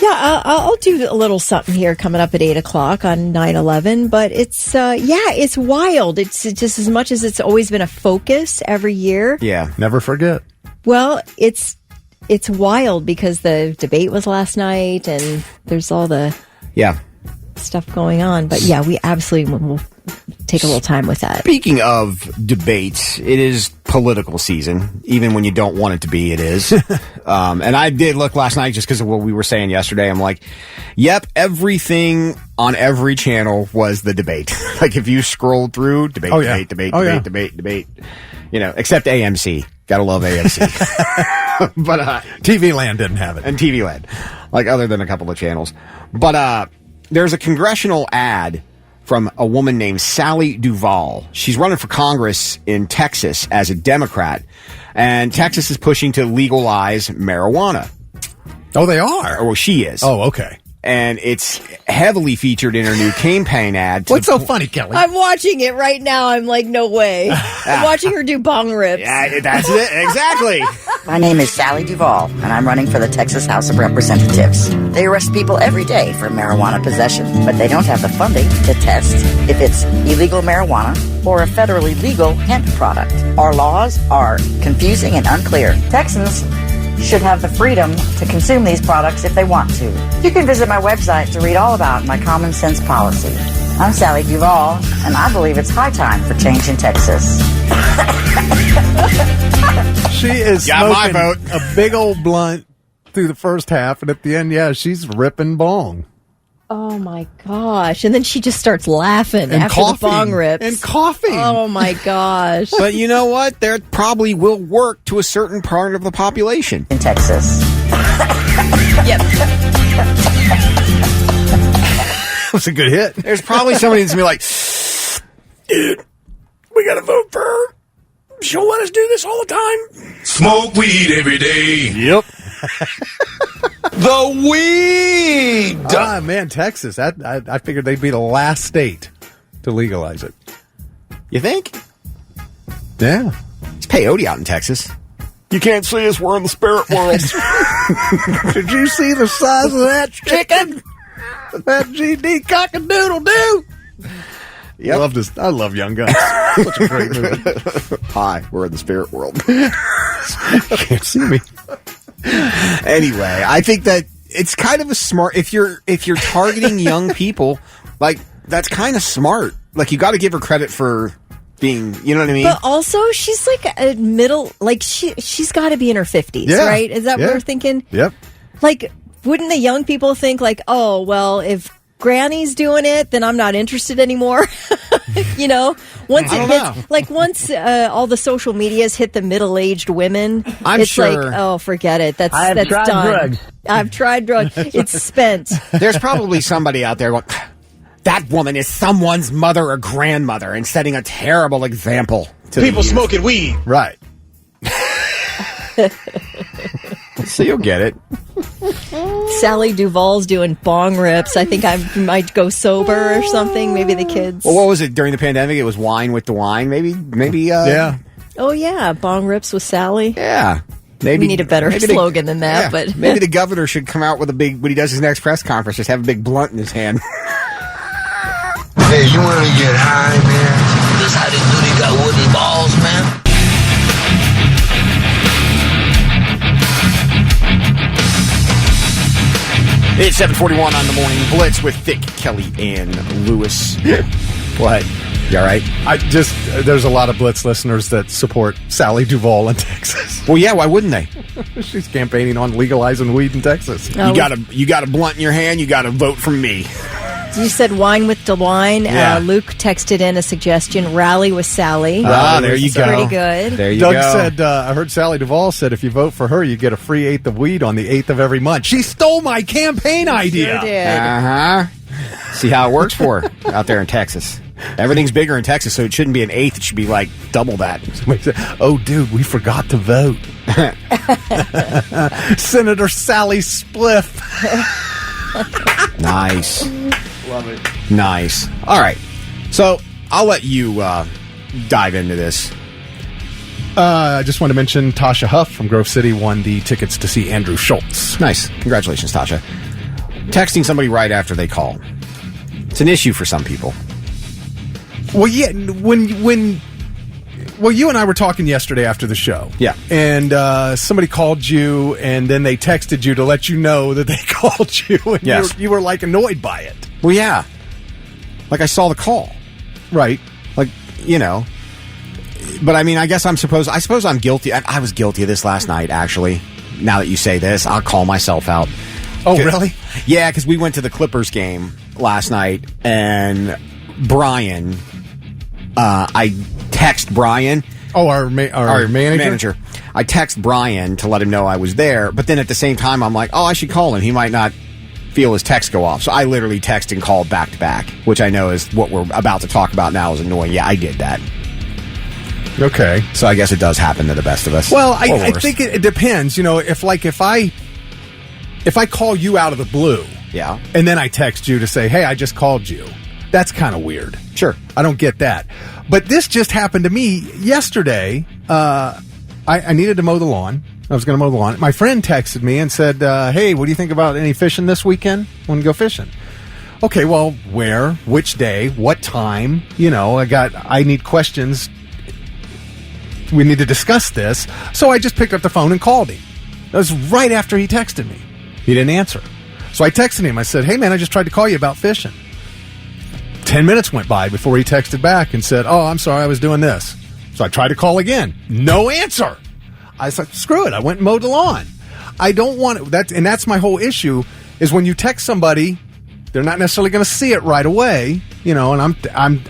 Yeah, I'll do a little something here coming up at 8 o'clock on 9/11, but it's wild. It's just as much as it's always been a focus every year. Yeah, never forget. Well, it's wild because the debate was last night and there's all the stuff going on. But yeah, we absolutely will take a little time with that. Speaking of debates, it is political season. Even when you don't want it to be, it is. And I did look last night just because of what we were saying yesterday. I'm like, yep, everything on every channel was the debate. Like if you scrolled through, debate. Except AMC. Gotta love AMC. But TV Land didn't have it. And TV Land. Other than a couple of channels. But there's a congressional ad from a woman named Sally Duvall. She's running for Congress in Texas as a Democrat, and Texas is pushing to legalize marijuana. Oh, they are? Well, she is. Oh, okay. And it's heavily featured in her new campaign ad. What's so funny, Kelly? I'm watching it right now. I'm like, no way. I'm watching her do bong rips. Yeah, that's it. Exactly. My name is Sally Duvall, and I'm running for the Texas House of Representatives. They arrest people every day for marijuana possession, but they don't have the funding to test if it's illegal marijuana or a federally legal hemp product. Our laws are confusing and unclear. Texans should have the freedom to consume these products if they want to. You can visit my website to read all about my common sense policy. I'm Sally Duvall, and I believe it's high time for change in Texas. She is got my smoking vote. a big old blunt through the first half, and at the end, she's ripping bong. Oh my gosh. And then she just starts laughing And after coughing. the bong rips. And coughing. Oh my gosh. But you know what? That probably will work to a certain part of the population. In Texas. Yep. That's a good hit. There's probably somebody that's going to be like, dude, we got to vote for her. She'll let us do this all the time. Smoke weed every day. Yep. The weed. Ah, man, Texas. I figured they'd be the last state to legalize it. You think? Yeah. It's peyote out in Texas. You can't see us. We're in the spirit world. Did you see the size of that chicken? That GD cock-a-doodle-doo. Yep. I love Young Guns. Such a great movie. Hi, we're in the spirit world. Can't see me. Anyway, I think that it's kind of a smart, if you're targeting young people, like, that's kind of smart. Like, you got to give her credit for being, you know what I mean? But also, she's like a middle, like she's got to be in her 50s, Yeah. right? Is that what we're thinking? Yep. Like, wouldn't the young people think like, oh, well, if Granny's doing it, then I'm not interested anymore. You know, once it gets like once all the social medias hit the middle-aged women, it's sure. like, oh, forget it. That's tried done. drugs. I've tried drugs. It's spent. There's probably somebody out there going, that woman is someone's mother or grandmother and setting a terrible example to People the youth. smoking weed. Right. So you'll get it. Sally Duvall's doing bong rips. I think I might go sober or something. Maybe the kids. Well, what was it during the pandemic? It was wine with the wine. Maybe. Yeah. Oh yeah, bong rips with Sally. Yeah. Maybe We need a better maybe slogan than that, but maybe the governor should come out with a big, when he does his next press conference, just have a big blunt in his hand. Hey, you want to get high, man? This how this dude got wooden balls, man? It's 7:41 on the Morning Blitz with Thick, Kelly, and Lewis. What? You all right? There's a lot of Blitz listeners that support Sally Duvall in Texas. Well, yeah, why wouldn't they? She's campaigning on legalizing weed in Texas. You got a blunt in your hand, you got a vote from me. you said wine with DeWine. Yeah. Luke texted in a suggestion, rally with Sally. There you go. Pretty good. There you Doug go. said, I heard Sally Duvall said if you vote for her, you get a free 8th of weed on the 8th of every month. She stole my campaign idea. Sure did. Uh-huh. See how it works for her out there in Texas. Everything's bigger in Texas, so it shouldn't be an 8th. It should be like double that. Somebody said, oh, dude, we forgot to vote. Senator Sally Spliff. Nice. Love it. Nice. All right. So I'll let you dive into this. I just want to mention Tasha Huff from Grove City won the tickets to see Andrew Schultz. Nice. Congratulations, Tasha. Texting somebody right after they call. It's an issue for some people. Well, yeah, well, you and I were talking yesterday after the show. Yeah. And somebody called you, and then they texted you to let you know that they called you, and Yes. you were like annoyed by it. Well, yeah. Like I saw the call. Right. Like, you know. But I mean, I suppose I'm guilty. I was guilty of this last night, actually. Now that you say this, I'll call myself out. Oh, really? Yeah, because we went to the Clippers game last night, and Brian, I text Brian. Oh, our manager? I text Brian to let him know I was there, but then at the same time, I'm like, oh, I should call him. He might not feel his text go off. So I literally text and call back to back, which I know is what we're about to talk about now is annoying. Yeah, I did that. Okay. So I guess it does happen to the best of us. Well, I think it depends. You know, if I call you out of the blue, yeah, and then I text you to say, hey, I just called you, that's kind of weird. Sure. I don't get that. But this just happened to me yesterday. I needed to mow the lawn. I was going to mow the lawn. My friend texted me and said, hey, what do you think about any fishing this weekend? Want to go fishing? Okay, well, where, which day, what time? You know, I need questions. We need to discuss this. So I just picked up the phone and called him. That was right after he texted me. He didn't answer. So I texted him. I said, hey, man, I just tried to call you about fishing. 10 minutes went by before he texted back and said, oh, I'm sorry, I was doing this. So I tried to call again. No answer. I said, screw it. I went and mowed the lawn. I don't want that, and that's my whole issue. Is when you text somebody, they're not necessarily going to see it right away, you know. And I'm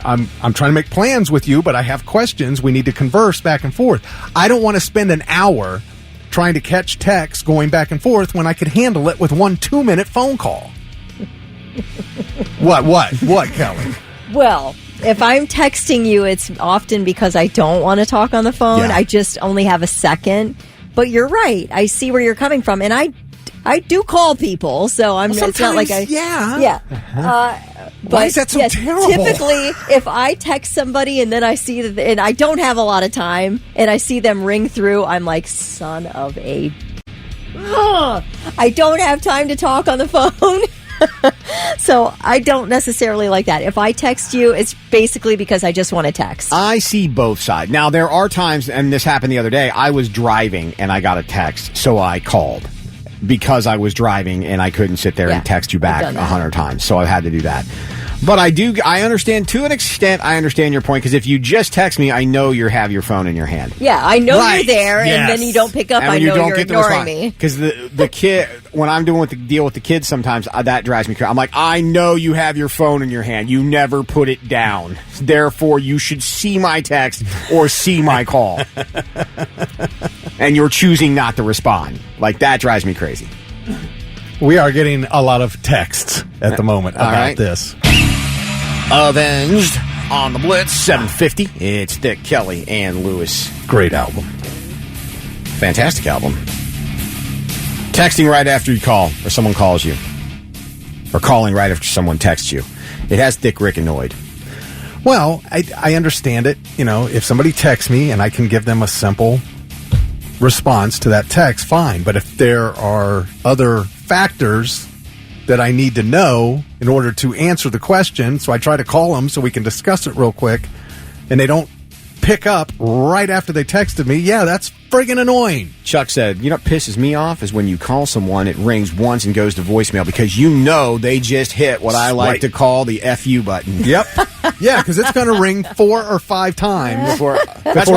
trying to make plans with you, but I have questions. We need to converse back and forth. I don't want to spend an hour trying to catch texts going back and forth when I could handle it with 1 2-minute phone call. What, Kelly? Well, if I'm texting you, it's often because I don't want to talk on the phone. Yeah. I just only have a second. But you're right. I see where you're coming from. And I do call people, so it's not like I... Yeah. But why is that so terrible? Typically, if I text somebody and then I see that, and I don't have a lot of time, and I see them ring through, I'm like, son of a... I don't have time to talk on the phone. So I don't necessarily like that. If I text you, it's basically because I just want to text. I see both sides. Now, there are times, and this happened the other day, I was driving and I got a text, so I called because I was driving and I couldn't sit there and text you back 100 times. So I had to do that. But I understand, to an extent, I understand your point, because if you just text me, I know you have your phone in your hand. Yeah, I know you're there, and then you don't pick up, I know you're ignoring me. Because the kid, when I'm doing deal with the kids sometimes, that drives me crazy. I'm like, I know you have your phone in your hand. You never put it down. Therefore, you should see my text or see my call. And you're choosing not to respond. Like, that drives me crazy. We are getting a lot of texts at the moment about this. Avenged on the Blitz 750. It's Dick Kelly and Lewis. Great album. Fantastic album. Texting right after you call or someone calls you. Or calling right after someone texts you. It has Dick Rick annoyed. Well, I understand it. You know, if somebody texts me and I can give them a simple response to that text, fine. But if there are other factors that I need to know in order to answer the question, so I try to call them so we can discuss it real quick, and they don't pick up right after they texted me, that's friggin' annoying. Chuck said, you know what pisses me off is when you call someone, it rings once and goes to voicemail because you know they just hit what I like to call the FU button. Yep. Yeah, because it's going to ring 4 or 5 times. That's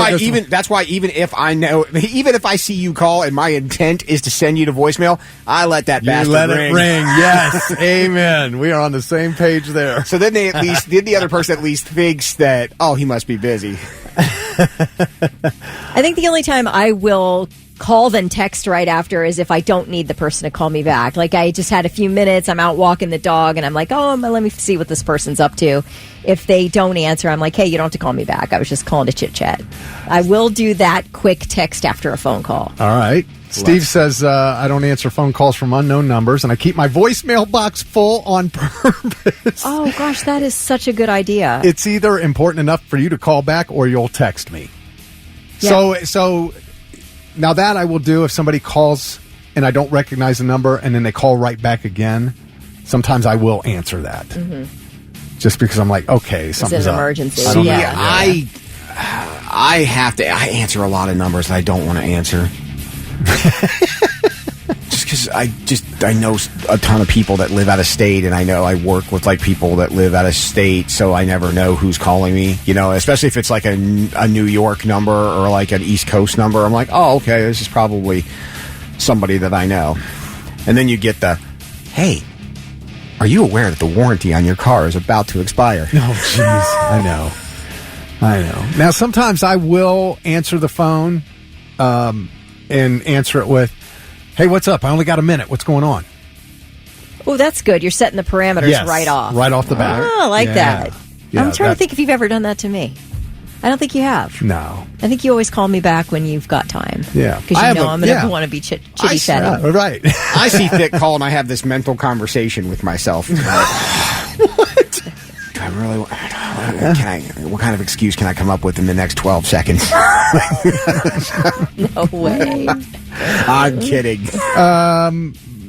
why even if I know, even if I see you call and my intent is to send you to voicemail, I let that bastard ring. You let it ring, yes. Amen. We are on the same page there. So then the other person at least thinks that, oh, he must be busy. I think the only time I will call then text right after is if I don't need the person to call me back. Like, I just had a few minutes, I'm out walking the dog, and I'm like, let me see what this person's up to. If they don't answer, I'm like, hey, you don't have to call me back. I was just calling to chit-chat. I will do that quick text after a phone call. All right. Steve says, I don't answer phone calls from unknown numbers, and I keep my voicemail box full on purpose. Oh, gosh, that is such a good idea. It's either important enough for you to call back or you'll text me. Yeah. So now that I will do if somebody calls and I don't recognize the number and then they call right back again, sometimes I will answer that. Mm-hmm. Just because I'm like, okay, something's an emergency. See, I answer a lot of numbers that I don't want to answer. Just because I know a ton of people that live out of state, and I know I work with like people that live out of state, so I never know who's calling me. You know, especially if it's like a New York number or like an East Coast number. I'm like, oh, okay, this is probably somebody that I know. And then you get the, hey, are you aware that the warranty on your car is about to expire? Oh, jeez, I know. Now, sometimes I will answer the phone and answer it with, hey, what's up? I only got a minute. What's going on? Oh, that's good. You're setting the parameters right off. Right off the bat. Oh, I like that. Yeah, I'm trying to think if you've ever done that to me. I don't think you have. No. I think you always call me back when you've got time. Yeah. Because you know I'm going to want to be chitty-chatty. Right. I see Thick call and I have this mental conversation with myself. What? Do I really... what kind of excuse can I come up with in the next 12 seconds? No way. I'm kidding.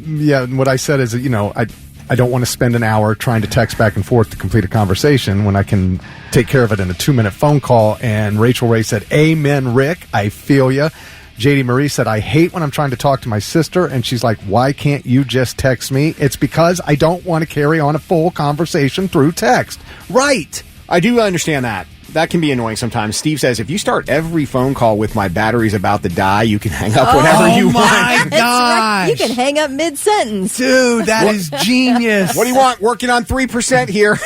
Yeah, and what I said is, I don't want to spend an hour trying to text back and forth to complete a conversation when I can take care of it in a 2-minute phone call. And Rachel Ray said, "Amen, Rick. I feel ya." JD Marie said, "I hate when I'm trying to talk to my sister." And she's like, "Why can't you just text me?" It's because I don't want to carry on a full conversation through text. Right. I do understand that. That can be annoying sometimes. Steve says, if you start every phone call with "my battery's about to die," you can hang up whenever you want. Oh, my gosh. You can hang up mid-sentence. Dude, that is genius. What do you want? Working on 3% here.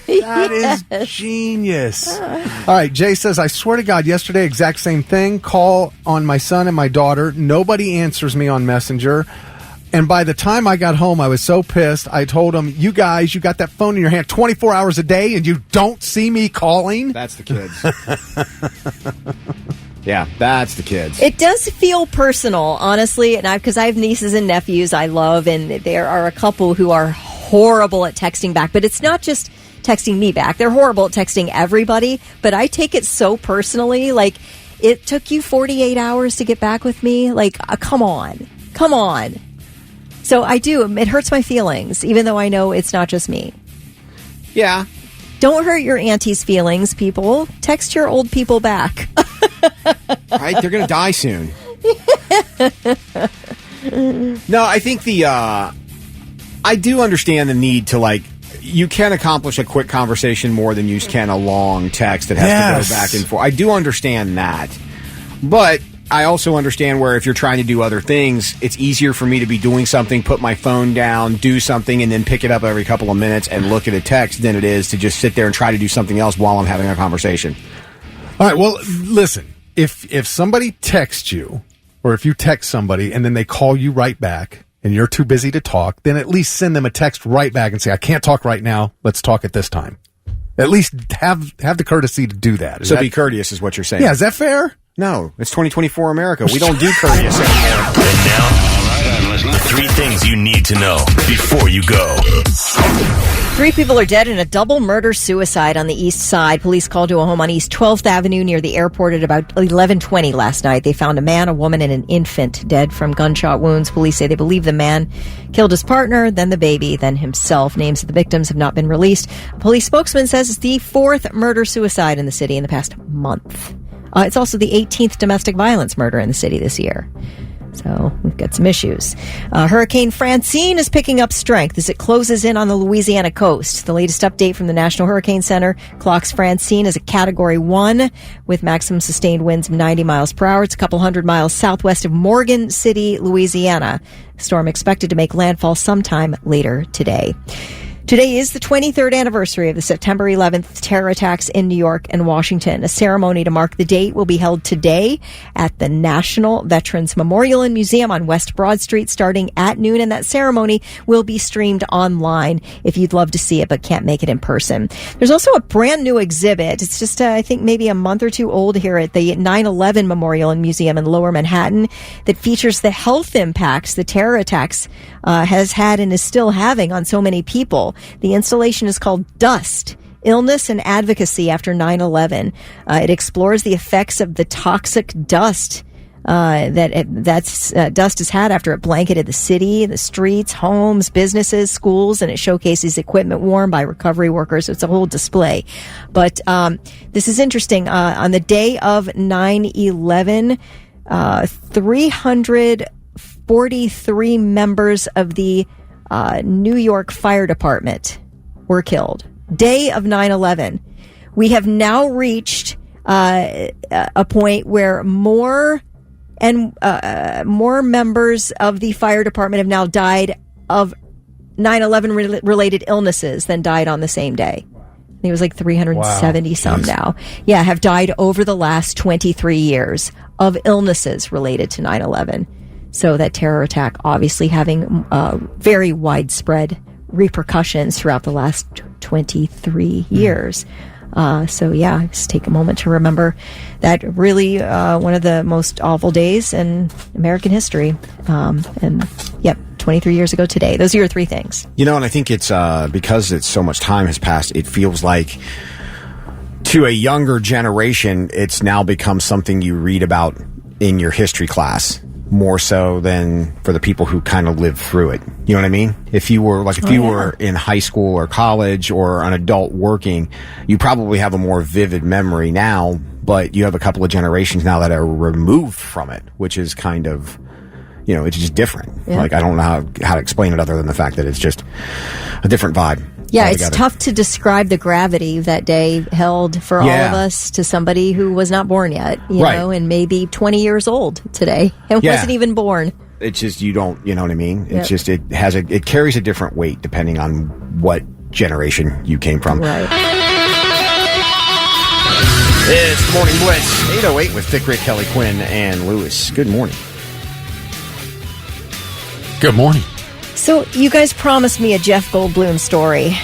That is genius. All right, Jay says, "I swear to God, yesterday, exact same thing. Call on my son and my daughter. Nobody answers me on Messenger. And by the time I got home, I was so pissed. I told them, you guys, you got that phone in your hand 24 hours a day and you don't see me calling?" That's the kids. Yeah, that's the kids. It does feel personal, honestly, and because I have nieces and nephews I love, and there are a couple who are horrible at texting back. But it's not just texting me back. They're horrible at texting everybody, but I take it so personally. Like, it took you 48 hours to get back with me? Like, come on. Come on. So I do. It hurts my feelings, even though I know it's not just me. Yeah. Don't hurt your auntie's feelings, people. Text your old people back. Right? They're going to die soon. No, I think I do understand the need to, you can accomplish a quick conversation more than you can a long text that has to go back and forth. I do understand that. But I also understand where if you're trying to do other things, it's easier for me to be doing something, put my phone down, do something, and then pick it up every couple of minutes and look at a text than it is to just sit there and try to do something else while I'm having a conversation. All right, well, listen, if somebody texts you, or if you text somebody and then they call you right back and you're too busy to talk, then at least send them a text right back and say, "I can't talk right now. Let's talk at this time." At least have the courtesy to do that. Be courteous is what you're saying. Yeah, is that fair? No, it's 2024 America. We don't do courteous anymore. And now, all right, I'm listening. 3 things you need to know before you go. 3 people are dead in a double murder-suicide on the east side. Police called to a home on East 12th Avenue near the airport at about 11:20 last night. They found a man, a woman, and an infant dead from gunshot wounds. Police say they believe the man killed his partner, then the baby, then himself. Names of the victims have not been released. A police spokesman says it's the 4th murder-suicide in the city in the past month. It's also the 18th domestic violence murder in the city this year. So we've got some issues. Hurricane Francine is picking up strength as it closes in on the Louisiana coast. The latest update from the National Hurricane Center clocks Francine as a Category 1 with maximum sustained winds of 90 miles per hour. It's a couple hundred miles southwest of Morgan City, Louisiana. Storm expected to make landfall sometime later today. Today is the 23rd anniversary of the September 11th terror attacks in New York and Washington. A ceremony to mark the date will be held today at the National Veterans Memorial and Museum on West Broad Street starting at noon, and that ceremony will be streamed online if you'd love to see it but can't make it in person. There's also a brand new exhibit. It's just, I think, maybe a month or two old here at the 9/11 Memorial and Museum in Lower Manhattan that features the health impacts the terror attacks has had and is still having on so many people. The installation is called Dust, Illness and Advocacy After 9/11. It explores the effects of the toxic dust dust has had after it blanketed the city, the streets, homes, businesses, schools, and it showcases equipment worn by recovery workers. So it's a whole display. But this is interesting. On the day of 9/11, 343 members of the New York Fire Department were killed. Day of 9/11. We have now reached a point where more members of the fire department have now died of 9/11 related illnesses than died on the same day. I think it was like 370 some now. Yeah, have died over the last 23 years of illnesses related to 9/11. So that terror attack obviously having very widespread repercussions throughout the last 23 years. So yeah, just take a moment to remember that really one of the most awful days in American history. And yep, 23 years ago today. Those are your three things. You know, and I think it's because it's so much time has passed, it feels like to a younger generation, it's now become something you read about in your history class more so than for the people who kind of lived through it. You know what I mean? If you were were in high school or college or an adult working, you probably have a more vivid memory now, but you have a couple of generations now that are removed from it, which is kind of, you know, it's just different. Yeah. Like, I don't know how to explain it other than the fact that it's just a different vibe. Yeah, altogether. It's tough to describe the gravity that day held for all of us to somebody who was not born yet, you know, and maybe 20 years old today and wasn't even born. It's just, you don't, you know what I mean? It's Yep. just, it carries a different weight depending on what generation you came from. Right. It's Morning Blitz, 808 with Thick Rick, Kelly Quinn, and Lewis. Good morning. Good morning. So you guys promised me a Jeff Goldblum story.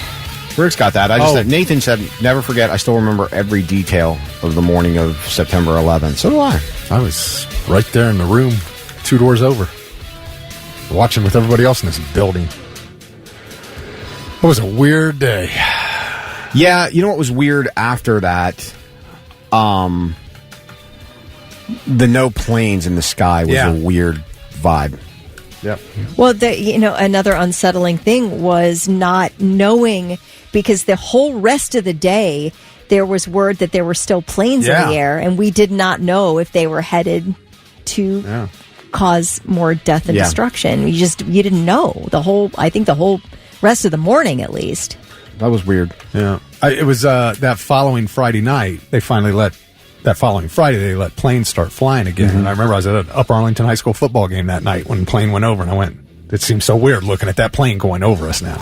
Rick's got that. Nathan said, never forget, I still remember every detail of the morning of September 11th. So do I. I was right there in the room, 2 doors over, watching with everybody else in this building. It was a weird day. Yeah, you know what was weird after that? The no planes in the sky was a weird vibe. Yep. Well, another unsettling thing was not knowing, because the whole rest of the day there was word that there were still planes in the air, and we did not know if they were headed to cause more death and destruction. You didn't know the whole rest of the morning, at least. That was weird. Yeah. It was that following Friday night, they let planes start flying again. Mm-hmm. And I remember I was at an Upper Arlington High School football game that night when the plane went over, and I went, it seems so weird looking at that plane going over us now.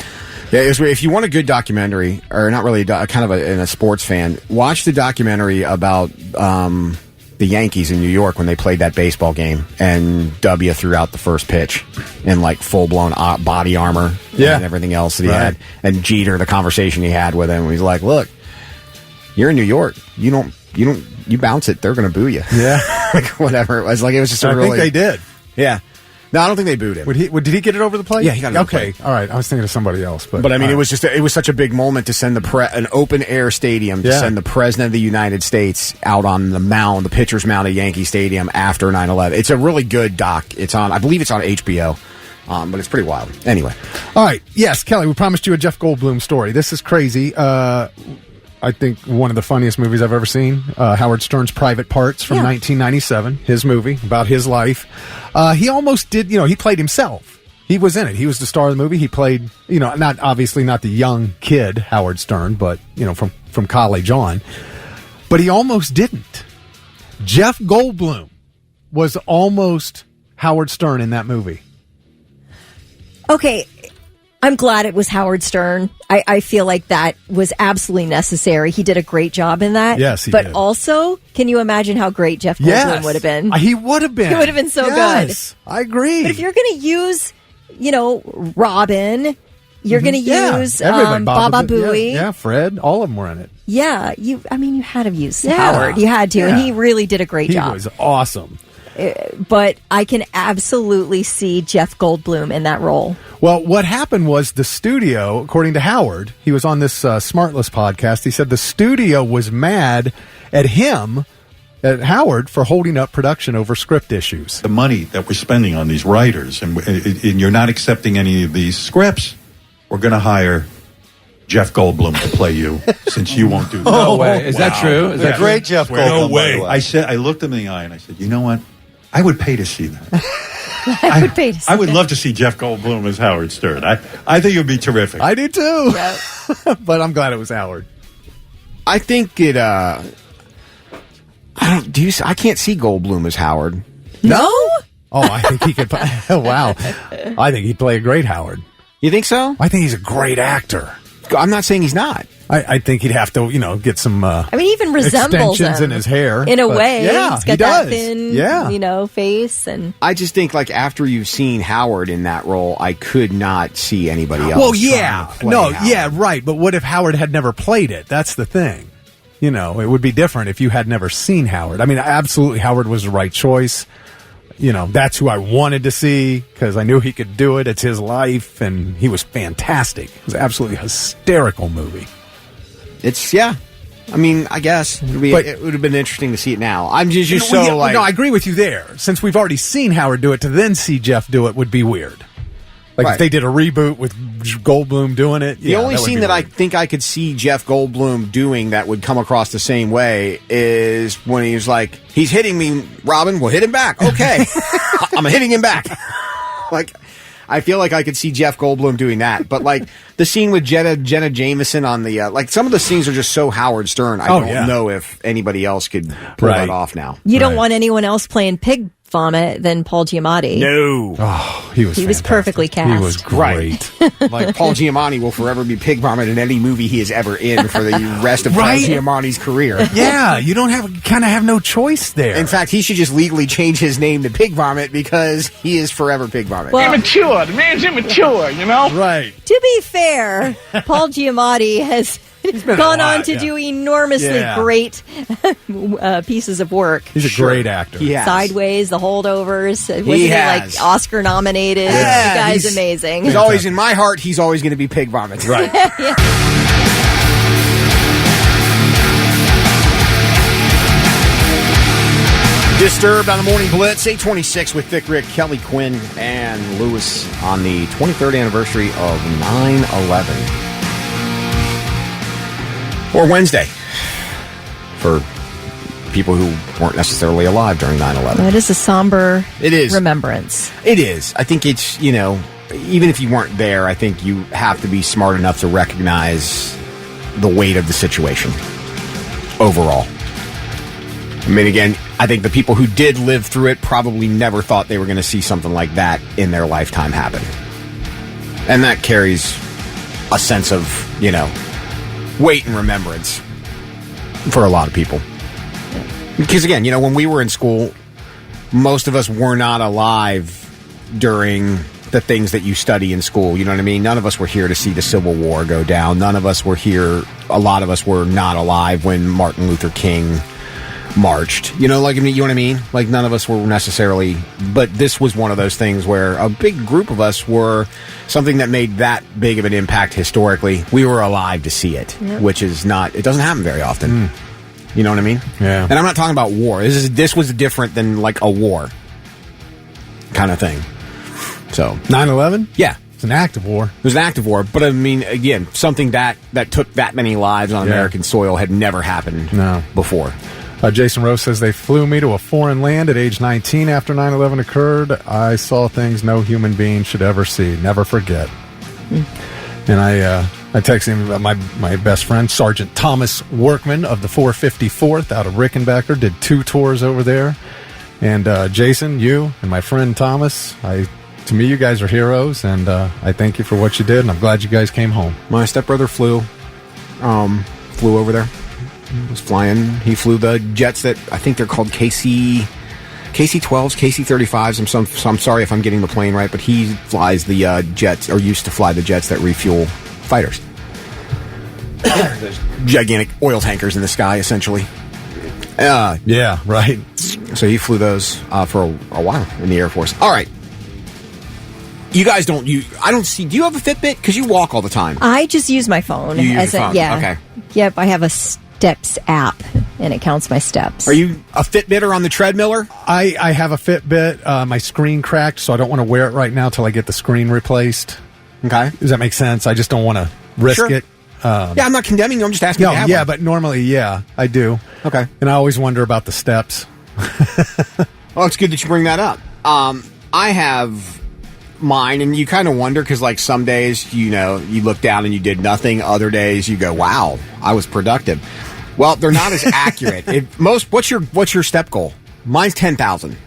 Yeah, it was weird. If you want a good documentary, or not really, kind of a sports fan, watch the documentary about the Yankees in New York when they played that baseball game, and W threw out the first pitch in like full-blown body armor and everything else that he had. And Jeter, the conversation he had with him, he's like, look, you're in New York. You bounce it, they're going to boo you. Yeah. Like, whatever. It was just I think they did. Yeah. No, I don't think they booed him. Did he get it over the plate? Yeah, he got it over the plate. All right. I was thinking of somebody else. But I mean, it was such a big moment to send an open-air stadium to send the President of the United States out on the mound, the pitcher's mound at Yankee Stadium after 9/11. It's a really good doc. I believe it's on HBO. But it's pretty wild. Anyway. All right. Yes, Kelly, we promised you a Jeff Goldblum story. This is crazy. I think one of the funniest movies I've ever seen. Howard Stern's Private Parts from 1997, his movie about his life. He almost did, he played himself. He was in it. He was the star of the movie. He played, not the young kid, Howard Stern, but, from college on. But he almost didn't. Jeff Goldblum was almost Howard Stern in that movie. Okay. I'm glad it was Howard Stern. I feel like that was absolutely necessary. He did a great job in that. Yes, he did. But also, can you imagine how great Jeff Goldblum would have been? He would have been. He would have been so good. I agree. But if you're going to use, Robin, you're going to use Baba Booey. Yeah, Fred. All of them were in it. Yeah, you had to use Howard. You had to, and he really did a great job. He was awesome. But I can absolutely see Jeff Goldblum in that role. Well, what happened was the studio, according to Howard, he was on this Smartless podcast, he said the studio was mad at him, at Howard, for holding up production over script issues. The money that we're spending on these writers, and you're not accepting any of these scripts, we're going to hire Jeff Goldblum to play you, since you won't do that. No way. Is that true? Is that great, Jeff Goldblum? No way. I looked him in the eye and I said, you know what? I would pay to see that. I would pay to see I would love to see Jeff Goldblum as Howard Stern. I think it would be terrific. I do too. Yep. But I'm glad it was Howard. I think it. I can't see Goldblum as Howard. No. Oh, I think he could. Wow. I think he'd play a great Howard. You think so? I think he's a great actor. I'm not saying he's not. I think he'd have to, get some. I mean, he even resembles extensions him in his hair in a way. Yeah, he's got he that does. thin, face, and I just think like after you've seen Howard in that role, I could not see anybody else. Well, yeah, trying to play Howard. right. But what if Howard had never played it? That's the thing. It would be different if you had never seen Howard. I mean, absolutely, Howard was the right choice. That's who I wanted to see because I knew he could do it. It's his life, and he was fantastic. It was an absolutely hysterical movie. I mean, I guess it would have been interesting to see it now. I'm just No, I agree with you there. Since we've already seen Howard do it, to then see Jeff do it would be weird. Like if they did a reboot with Goldblum doing it. The only scene that I think I could see Jeff Goldblum doing that would come across the same way is when he was like, he's hitting me, Robin, well, hit him back. Okay. I'm hitting him back. I feel like I could see Jeff Goldblum doing that. But, the scene with Jenna Jameson on the, some of the scenes are just so Howard Stern. I don't know if anybody else could pull that off now. You don't want anyone else playing pig vomit than Paul Giamatti. No. Oh, he was perfectly cast. He was great. Like Paul Giamatti will forever be pig vomit in any movie he is ever in for the rest of Paul Giamatti's career. Yeah, you don't have no choice there. In fact, he should just legally change his name to Pig Vomit because he is forever Pig Vomit. Well, immature. The man's immature, Right. To be fair, Paul Giamatti has gone on to do enormously great pieces of work. He's a great actor. Sideways, The Holdovers. Wasn't he Oscar nominated? Yeah. The guy's amazing. He's always in my heart. He's always going to be Pig Vomit. Right. Disturbed on the Morning Blitz, 826 with Thick Rick, Kelly Quinn, and Lewis on the 23rd anniversary of 9/11. Or Wednesday, for people who weren't necessarily alive during 9/11. It is a somber remembrance. It is. I think it's, even if you weren't there, I think you have to be smart enough to recognize the weight of the situation overall. I mean, again, I think the people who did live through it probably never thought they were going to see something like that in their lifetime happen. And that carries a sense of, weight and remembrance for a lot of people. Because, again, when we were in school, most of us were not alive during the things that you study in school. You know what I mean? None of us were here to see the Civil War go down. None of us were here. A lot of us were not alive when Martin Luther King marched. You know what I mean? Like, none of us were necessarily, but this was one of those things where a big group of us were something that made that big of an impact historically. We were alive to see it, which is not, it doesn't happen very often. You know what I mean? Yeah. And I'm not talking about war. This was different than like a war kind of thing. So 9/11? Yeah. It's an act of war. It was an act of war, but I mean, again, something that took that many lives on American soil had never happened before. Jason Rose says they flew me to a foreign land at age 19 after 9/11 occurred. I saw things no human being should ever see. Never forget. And I texted him about my best friend, Sergeant Thomas Workman of the 454th out of Rickenbacker, did 2 tours over there. And Jason, you and my friend Thomas, to me, you guys are heroes, and I thank you for what you did, and I'm glad you guys came home. My stepbrother flew over there. Was flying. He flew the jets that I think they're called KC-12s, KC-35s. I'm sorry if I'm getting the plane right, but he flies the jets, or used to fly the jets that refuel fighters. Those gigantic oil tankers in the sky, essentially. Yeah, right. So he flew those for a while in the Air Force. All right. You guys I don't see, do you have a Fitbit? Because you walk all the time. I just use my phone. You use your phone. Yeah. Okay. Yep, I have a Steps app, and it counts my steps. Are you a Fitbitter on the treadmiller? I have a Fitbit. My screen cracked, so I don't want to wear it right now till I get the screen replaced. Okay. Does that make sense? I just don't want to risk it. I'm not condemning you. I'm just asking No, you to have yeah, one. but normally, I do. Okay. And I always wonder about the steps. Well, it's good that you bring that up. I have mine, and you kind of wonder because, like, some days, you look down and you did nothing. Other days, you go, "Wow, I was productive." Well, they're not as accurate. What's your step goal? Mine's 10,000.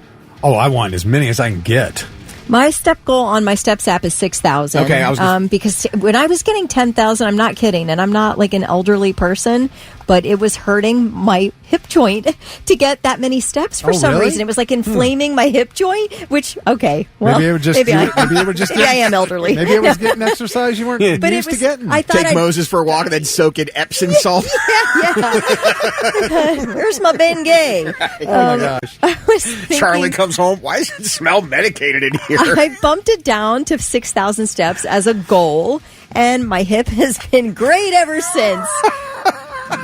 Oh, I want as many as I can get. My step goal on my Steps app is 6,000. Okay, because when I was getting 10,000, I'm not kidding, and I'm not like an elderly person, but it was hurting my hip joint to get that many steps for some reason. It was like inflaming my hip joint, which, okay, well, maybe I am elderly. Maybe it was getting exercise you weren't used to getting. I thought Take Moses for a walk and then soak in Epsom salt. Where's my Bengay? Oh my gosh. I was thinking, Charlie comes home. Why does it smell medicated in here? I bumped it down to 6,000 steps as a goal, and my hip has been great ever since.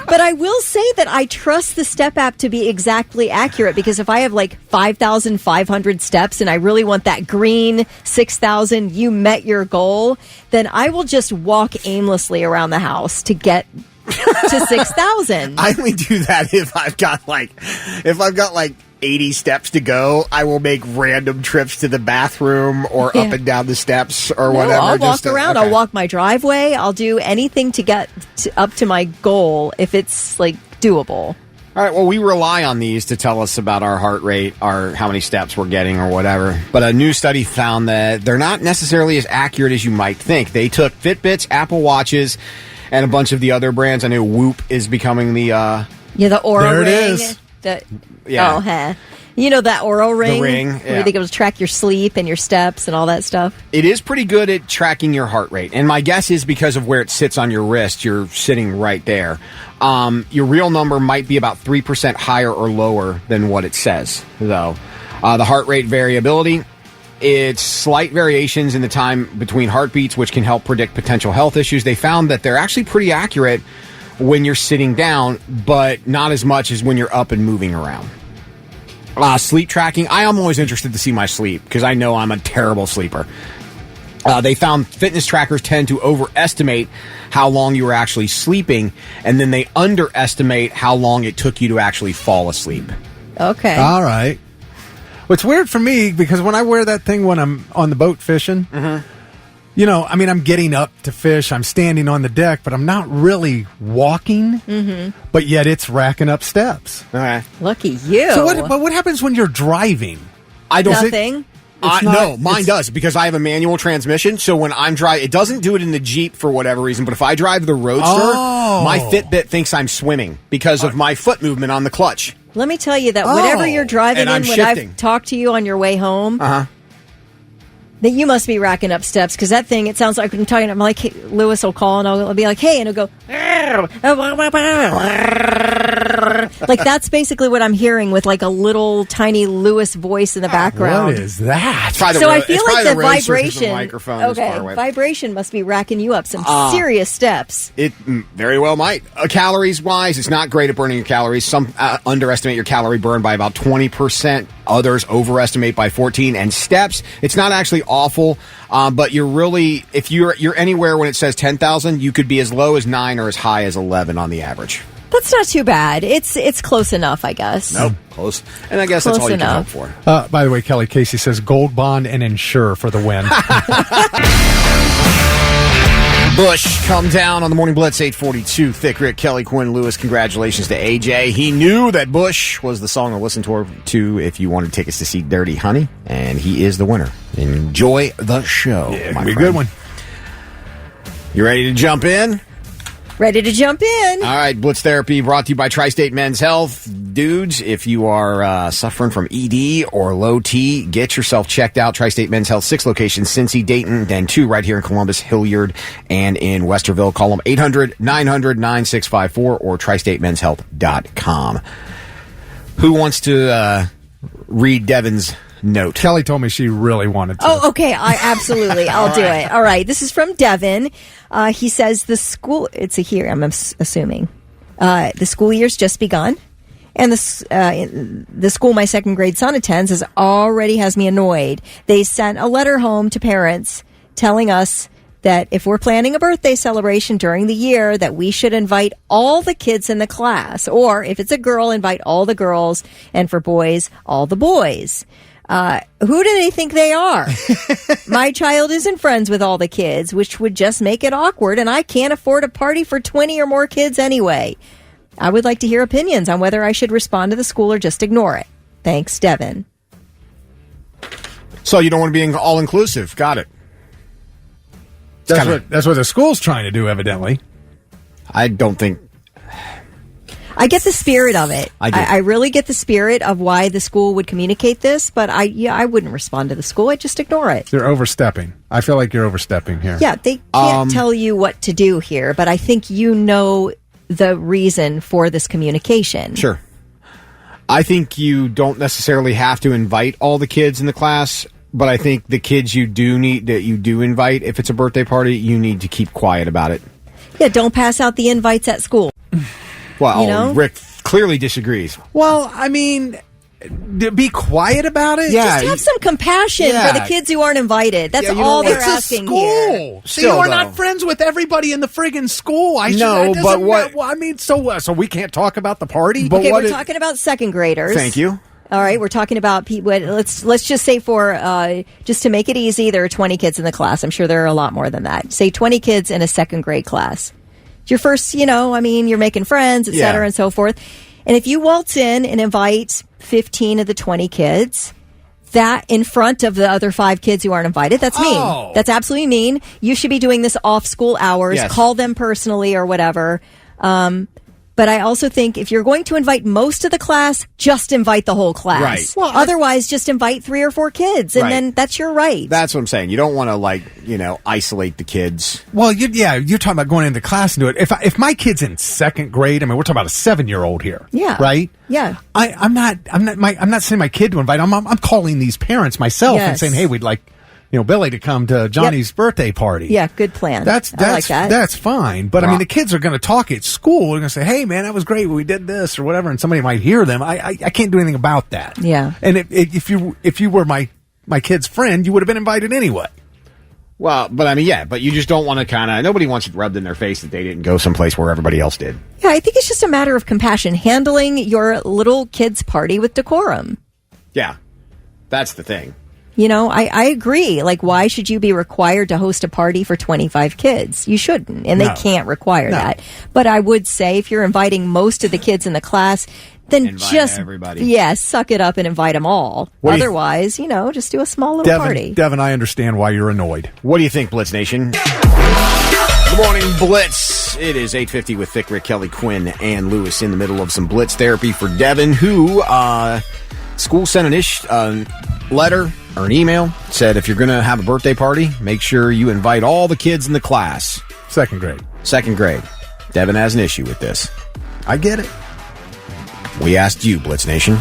But I will say that I trust the Step app to be exactly accurate, because if I have like 5,500 steps and I really want that green 6,000, you met your goal, then I will just walk aimlessly around the house to get to 6,000. I only do that if I've got like 80 steps to go. I will make random trips to the bathroom or up and down the steps or whatever. I'll walk around. Okay. I'll walk my driveway. I'll do anything to get up to my goal if it's like doable. All right, well, we rely on these to tell us about our heart rate, our how many steps we're getting or whatever. But a new study found that they're not necessarily as accurate as you might think. They took Fitbits, Apple Watches, and a bunch of the other brands. I know Whoop is becoming the... the Oura There Ring. it is. You know that Oura Ring? The ring, Where you think it will track your sleep and your steps and all that stuff? It is pretty good at tracking your heart rate. And my guess is because of where it sits on your wrist, you're sitting right there. Your real number might be about 3% higher or lower than what it says, though. The heart rate variability, it's slight variations in the time between heartbeats, which can help predict potential health issues. They found that they're actually pretty accurate when you're sitting down, but not as much as when you're up and moving around. Sleep tracking, I am always interested to see my sleep because I know I'm a terrible sleeper. They found fitness trackers tend to overestimate how long you were actually sleeping, and then they underestimate how long it took you to actually fall asleep. Okay. All right. What's weird for me, because when I wear that thing when I'm on the boat fishing, you know, I mean, I'm getting up to fish, I'm standing on the deck, but I'm not really walking, but yet it's racking up steps. Okay. Lucky you. So what happens when you're driving? Nothing. No, mine does, because I have a manual transmission, so when I'm driving, it doesn't do it in the Jeep for whatever reason, but if I drive the Roadster, my Fitbit thinks I'm swimming because of my foot movement on the clutch. Let me tell you that whatever you're driving in, when shifting. I've talked to you on your way home, that you must be racking up steps, because that thing, it sounds like I'm talking, I'm like, hey, Lewis will call and I'll be like, hey, and he'll go, like that's basically what I'm hearing with like a little tiny Lewis voice in the background. What is that? So I feel like the vibration. Vibration must be racking you up some serious steps. It very well might. Calories wise, it's not great at burning your calories. Some underestimate your calorie burn by about 20%. Others overestimate by 14%. And steps, it's not actually awful, but you're really, if you're anywhere when it says 10,000, you could be as low as 9 or as high as 11 on the average. That's not too bad. It's close enough, I guess. Nope, close. And I guess that's all you can hope for. By the way, Kelly Casey says gold bond and insure for the win. Bush, come down on the Morning Blitz, 842. Thick Rick, Kelly, Quinn, Lewis. Congratulations to AJ. He knew that Bush was the song to listen to if you wanted tickets to see Dirty Honey, and he is the winner. Enjoy the show. Yeah, it'll be a good one. You ready to jump in? Ready to jump in. All right, Blitz Therapy brought to you by Tri-State Men's Health. Dudes, if you are suffering from ED or low T, get yourself checked out. Tri-State Men's Health, 6 locations, Cincy, Dayton, then 2 right here in Columbus, Hilliard, and in Westerville. Call them 800-900-9654 or tristatemenshealth.com. Who wants to read Devin's note? Kelly told me she really wanted to. Oh, okay. Absolutely. I'll do it. All right. This is from Devin. He says the school, it's a here, I'm assuming. The school year's just begun. And the school my second grade son attends already has me annoyed. They sent a letter home to parents telling us that if we're planning a birthday celebration during the year, that we should invite all the kids in the class. Or if it's a girl, invite all the girls. And for boys, all the boys. Who do they think they are? My child isn't friends with all the kids, which would just make it awkward, and I can't afford a party for 20 or more kids anyway. I would like to hear opinions on whether I should respond to the school or just ignore it. Thanks, Devin. So you don't want to be all-inclusive. Got it. That's what the school's trying to do, evidently. I don't think... I get the spirit of it. I really get the spirit of why the school would communicate this, but I wouldn't respond to the school. I'd just ignore it. They're overstepping. I feel like you're overstepping here. Yeah, they can't tell you what to do here, but I think you know the reason for this communication. Sure. I think you don't necessarily have to invite all the kids in the class, but I think the kids you do invite, if it's a birthday party, you need to keep quiet about it. Yeah, don't pass out the invites at school. Well, Rick clearly disagrees. Well, I mean, be quiet about it. Yeah, just have some compassion for the kids who aren't invited. That's all they're asking here. So you are not friends with everybody in the friggin' school. So we can't talk about the party. Okay, we're talking about second graders. Thank you. All right, we're talking about people. Let's just say just to make it easy, there are 20 kids in the class. I'm sure there are a lot more than that. Say 20 kids in a second grade class. Your first, you're making friends, et cetera, and so forth. And if you waltz in and invite 15 of the 20 kids, that in front of the other 5 kids who aren't invited, that's mean. That's absolutely mean. You should be doing this off school hours. Yes. Call them personally or whatever. But I also think if you're going to invite most of the class, just invite the whole class. Right. Well, otherwise, just invite 3 or 4 kids, and then that's your right. That's what I'm saying. You don't want to, isolate the kids. Well, you're talking about going into class and do it. If my kid's in second grade, I mean, we're talking about a 7-year-old here. Yeah. Right? Yeah. I'm not saying my kid to invite. I'm calling these parents myself and saying, hey, we'd like Billy to come to Johnny's birthday party. Yeah, good plan. I like that. That's fine. But I mean, the kids are going to talk at school. They're going to say, hey, man, that was great. We did this or whatever. And somebody might hear them. I can't do anything about that. Yeah. And if you were my kid's friend, you would have been invited anyway. Well, but I mean, but you just don't want to nobody wants it rubbed in their face that they didn't go someplace where everybody else did. Yeah, I think it's just a matter of compassion, handling your little kid's party with decorum. Yeah, that's the thing. I agree. Like, why should you be required to host a party for 25 kids? You shouldn't, and they can't require that. But I would say if you're inviting most of the kids in the class, then invite everybody. Suck it up and invite them all. Otherwise, just do a small little party. Devin, I understand why you're annoyed. What do you think, Blitz Nation? Good morning, Blitz. It is 8:50 with Thick Rick, Kelly Quinn, and Lewis in the middle of some Blitz therapy for Devin, who school sent an letter or an email, said if you're going to have a birthday party, make sure you invite all the kids in the class. Second grade. Devin has an issue with this. I get it. We asked you, Blitz Nation,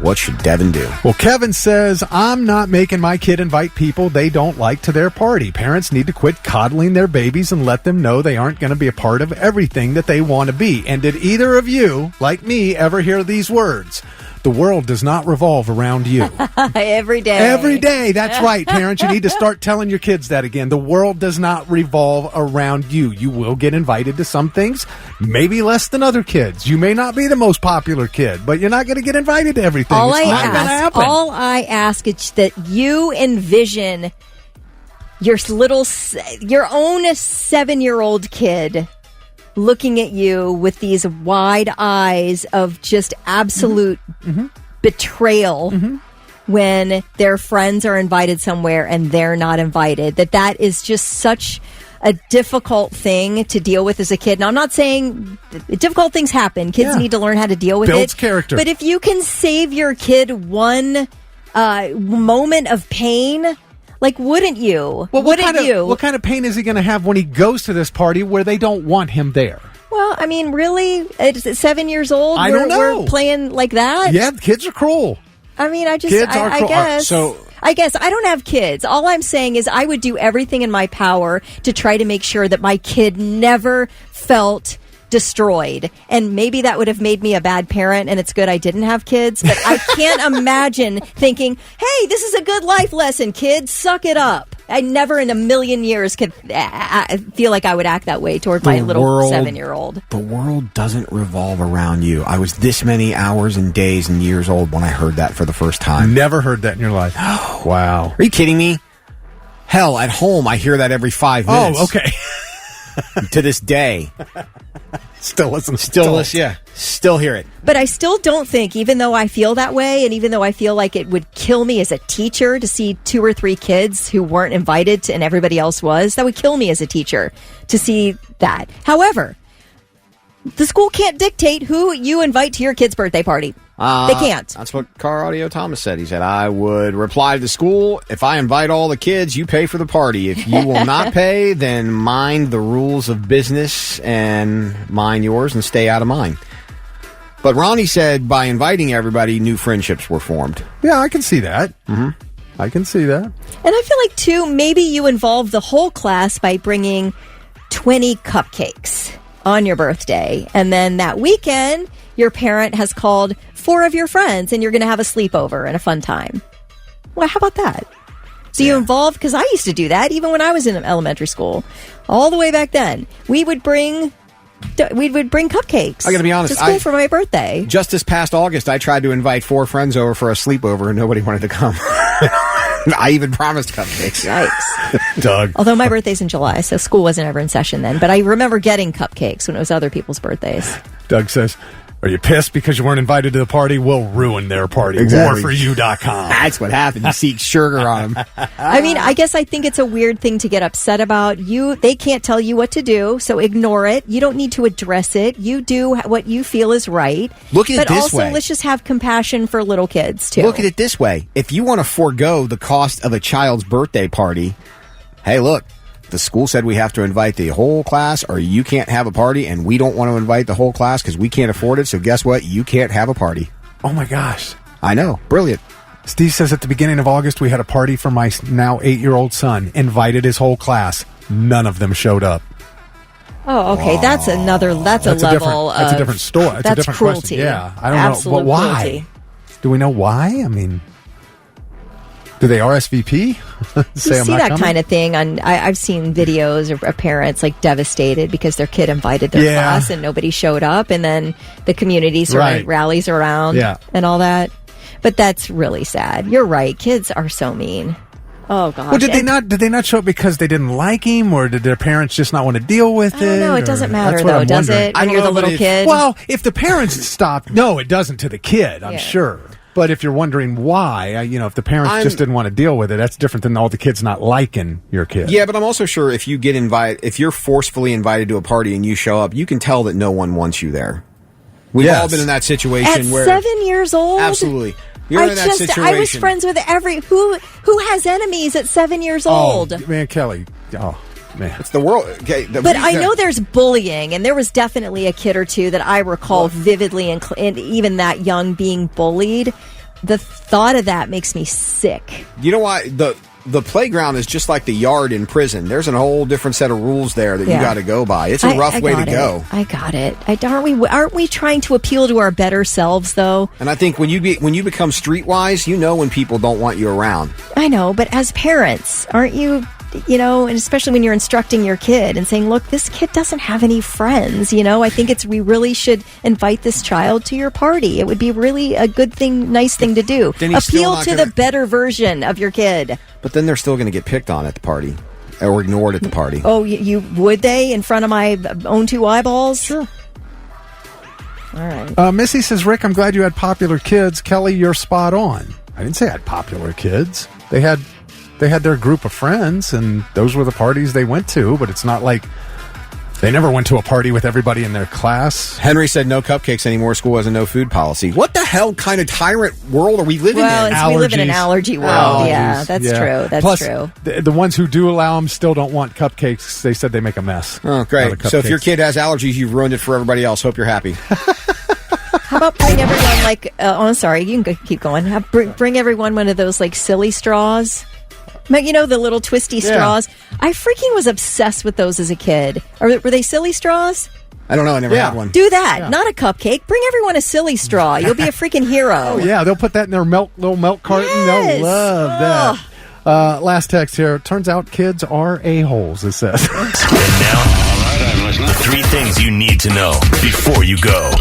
what should Devin do? Well, Kevin says, I'm not making my kid invite people they don't like to their party. Parents need to quit coddling their babies and let them know they aren't going to be a part of everything that they want to be. And did either of you, like me, ever hear these words? The world does not revolve around you. Every day. Every day. That's right, parents. You need to start telling your kids that again. The world does not revolve around you. You will get invited to some things, maybe less than other kids. You may not be the most popular kid, but you're not going to get invited to everything. All I ask is that you envision your own 7-year-old kid looking at you with these wide eyes of just absolute betrayal when their friends are invited somewhere and they're not invited. That is just such a difficult thing to deal with as a kid. Now, I'm not saying difficult things happen. Kids need to learn how to deal with Builds character. But if you can save your kid one moment of pain, like, wouldn't you? Well, what kind of pain is he going to have when he goes to this party where they don't want him there? Well, I mean, really? At 7 years old, I don't know. We're playing like that? Yeah, kids are cruel. I mean, I guess. I guess I don't have kids. All I'm saying is I would do everything in my power to try to make sure that my kid never felt destroyed. And maybe that would have made me a bad parent, and it's good I didn't have kids. But I can't imagine thinking, hey, this is a good life lesson, kids. Suck it up. I never in a million years could feel like I would act that way toward my little 7-year-old. The world doesn't revolve around you. I was this many hours and days and years old when I heard that for the first time. Never heard that in your life. Wow. Are you kidding me? Hell, at home, I hear that every 5 minutes. Oh, okay. To this day. Still listen. Still hear it. But I still don't think, even though I feel that way, and even though I feel like it would kill me as a teacher to see 2 or 3 kids who weren't invited to, and everybody else was, that would kill me as a teacher to see that. However, the school can't dictate who you invite to your kid's birthday party. They can't. That's what Car Audio Thomas said. He said, I would reply to the school, if I invite all the kids, you pay for the party. If you will not pay, then mind the rules of business and mind yours and stay out of mine. But Ronnie said by inviting everybody, new friendships were formed. Yeah, I can see that. Mm-hmm. I can see that. And I feel like, too, maybe you involve the whole class by bringing 20 cupcakes on your birthday. And then that weekend, your parent has called 4 of your friends and you're going to have a sleepover and a fun time. Well, how about that? So you involve, because I used to do that even when I was in elementary school. All the way back then. We would bring cupcakes. I got to be honest. To school for my birthday. Just this past August, I tried to invite 4 friends over for a sleepover and nobody wanted to come. I even promised cupcakes. Yikes. Doug. Although my birthday's in July, so school wasn't ever in session then. But I remember getting cupcakes when it was other people's birthdays. Doug says, are you pissed because you weren't invited to the party? We'll ruin their party. Exactly. Moreforyou.com. That's what happened. You seek sugar on them. I mean, I guess I think it's a weird thing to get upset about. They can't tell you what to do, so ignore it. You don't need to address it. You do what you feel is right. Look at it this way. But also, let's just have compassion for little kids, too. Look at it this way. If you want to forego the cost of a child's birthday party, hey, look. The school said we have to invite the whole class, or you can't have a party, and we don't want to invite the whole class because we can't afford it. So guess what? You can't have a party. Oh, my gosh. I know. Brilliant. Steve says at the beginning of August, we had a party for my now 8-year-old son. Invited his whole class. None of them showed up. Oh, okay. That's a level That's a different story. It's a different cruelty. question. Yeah. I don't Absolute know. But why? Cruelty. Do we know why? I mean, do they RSVP? You see that kind of thing I've seen videos of parents like devastated because their kid invited their class and nobody showed up, and then the community sort of rallies around and all that. But that's really sad. You're right. Kids are so mean. Oh gosh. Well, did they not show up because they didn't like him, or did their parents just not want to deal with it? I don't know. It doesn't matter though, does it? When you're the little kid. Well, if the parents stop, no, it doesn't to the kid. I'm sure. But if you're wondering why, if the parents just didn't want to deal with it, that's different than all the kids not liking your kid. Yeah, but I'm also sure if you get if you're forcefully invited to a party and you show up, you can tell that no one wants you there. We've all been in that situation where 7 years old. Absolutely. You're in that situation. I was friends with who has enemies at 7 years old. Oh, man, Kelly. Oh. Man. It's the world. Okay, but I know there's bullying, and there was definitely a kid or two that I recall vividly, and even that young being bullied. The thought of that makes me sick. You know why? The playground is just like the yard in prison. There's a whole different set of rules there that you got to go by. It's a rough way to go. I got it. Aren't we trying to appeal to our better selves, though? And I think when you become streetwise, you know when people don't want you around. I know, but as parents, aren't you? And especially when you're instructing your kid and saying, look, this kid doesn't have any friends, I think we really should invite this child to your party. It would be really a good thing, nice thing to do. Appeal to the better version of your kid. But then they're still going to get picked on at the party or ignored at the party. Oh, would they in front of my own 2 eyeballs? Sure. All right. Missy says, Rick, I'm glad you had popular kids. Kelly, you're spot on. I didn't say I had popular kids. They had their group of friends, and those were the parties they went to, but it's not like they never went to a party with everybody in their class. Henry said no cupcakes anymore. School has a no food policy. What the hell kind of tyrant world are we living in? We live in an allergy world. Yeah, that's true. That's Plus, true. The ones who do allow them still don't want cupcakes. They said they make a mess. Oh, great. So if your kid has allergies, you've ruined it for everybody else. Hope you're happy. How about bring everyone I'm sorry, you can keep going. Bring everyone one of those silly straws. The little twisty straws. I freaking was obsessed with those as a kid. Were they silly straws? I don't know. I never had one. Do that. Not a cupcake. Bring everyone a silly straw. You'll be a freaking hero. Oh, yeah. They'll put that in their little milk carton. Yes. They'll love that. Last text here. Turns out kids are a-holes, it says. And now, 3 things you need to know before you go.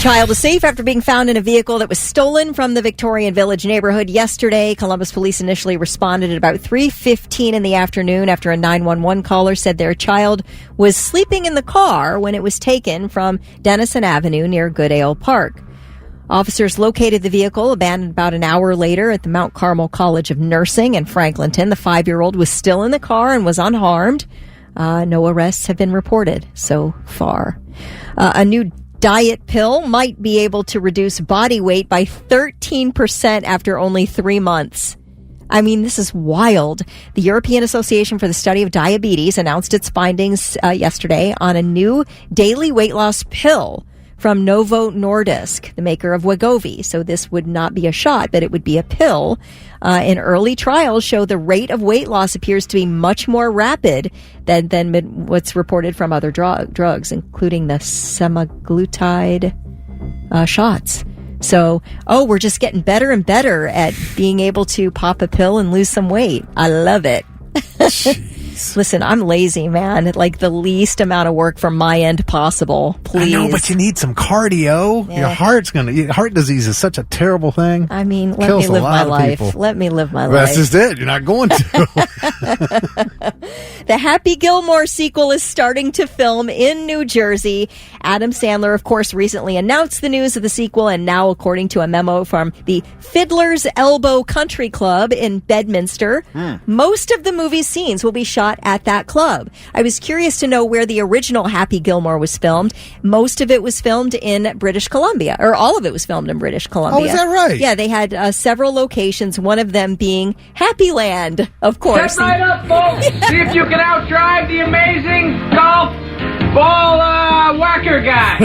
Child is safe after being found in a vehicle that was stolen from the Victorian Village neighborhood yesterday. Columbus police initially responded at about 3:15 in the afternoon after a 911 caller said their child was sleeping in the car when it was taken from Denison Avenue near Goodale Park. Officers located the vehicle, abandoned about an hour later at the Mount Carmel College of Nursing in Franklinton. The 5-year-old was still in the car and was unharmed. No arrests have been reported so far. A new diet pill might be able to reduce body weight by 13% after only 3 months. I mean, this is wild. The European Association for the Study of Diabetes announced its findings yesterday on a new daily weight loss pill from Novo Nordisk, the maker of Wegovy. So this would not be a shot, but it would be a pill. And early trials show the rate of weight loss appears to be much more rapid than what's reported from other drugs, including the semaglutide shots. So, we're just getting better and better at being able to pop a pill and lose some weight. I love it. Listen, I'm lazy, man. Like the least amount of work from my end possible. Please. I know, but you need some cardio. Yeah. Your heart disease is such a terrible thing. I mean, let me live my life. Let me live my life. That's just it. You're not going to. The Happy Gilmore sequel is starting to film in New Jersey. Adam Sandler, of course, recently announced the news of the sequel, and now, according to a memo from the Fiddler's Elbow Country Club in Bedminster, most of the movie's scenes will be shot at that club. I was curious to know where the original Happy Gilmore was filmed. Most of it was filmed in British Columbia, or all of it was filmed in British Columbia. Oh, is that right? Yeah, they had several locations, one of them being Happy Land, of course. Step right up, folks. See if you can outdrive the amazing golf ball whacker guy.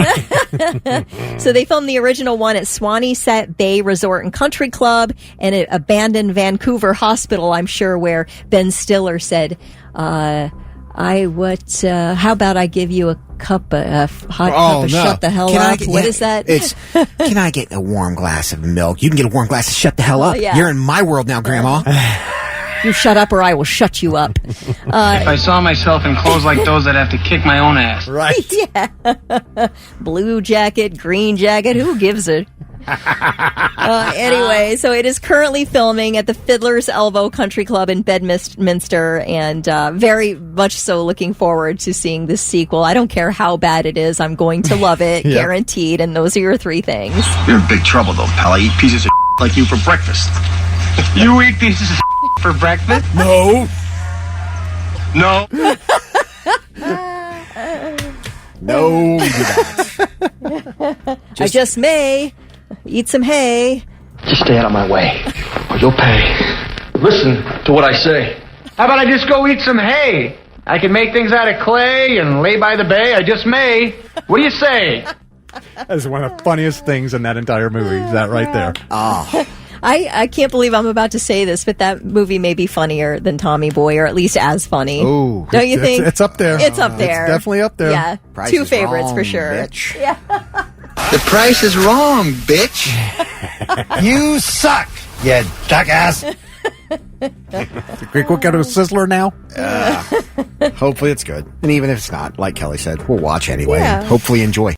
So they filmed the original one at Swanisat Bay Resort and Country Club and an abandoned Vancouver hospital, I'm sure, where Ben Stiller said, how about I give you a cup of hot cup of shut the hell up? What is that? It's, can I get a warm glass of milk? You can get a warm glass of shut the hell up. Yeah. You're in my world now, Grandma. You shut up or I will shut you up. If I saw myself in clothes like those, I'd have to kick my own ass. Right. Yeah. Blue jacket, green jacket, who gives a... Anyway, so it is currently filming at the Fiddler's Elbow Country Club in Bedminster, and very much so looking forward to seeing this sequel. I don't care how bad it is. I'm going to love it, guaranteed, and those are your 3 things. You're in big trouble, though, pal. I eat pieces of like you for breakfast. You eat pieces of for breakfast? No. No. No, you don't. I just may eat some hay. Just stay out of my way, or you'll pay. Listen to what I say. How about I just go eat some hay? I can make things out of clay and lay by the bay. I just may. What do you say? That's one of the funniest things in that entire movie. That right there. Oh. I can't believe I'm about to say this, but that movie may be funnier than Tommy Boy, or at least as funny. Ooh. Don't you think? It's up there. It's up there. It's definitely up there. Yeah. Price 2 is favorites wrong, for sure. Bitch. Yeah. The price is wrong, bitch. You suck, you jackass. Quick, go get a Sizzler now. Hopefully it's good. And even if it's not, like Kelly said, we'll watch anyway. Yeah. Hopefully enjoy.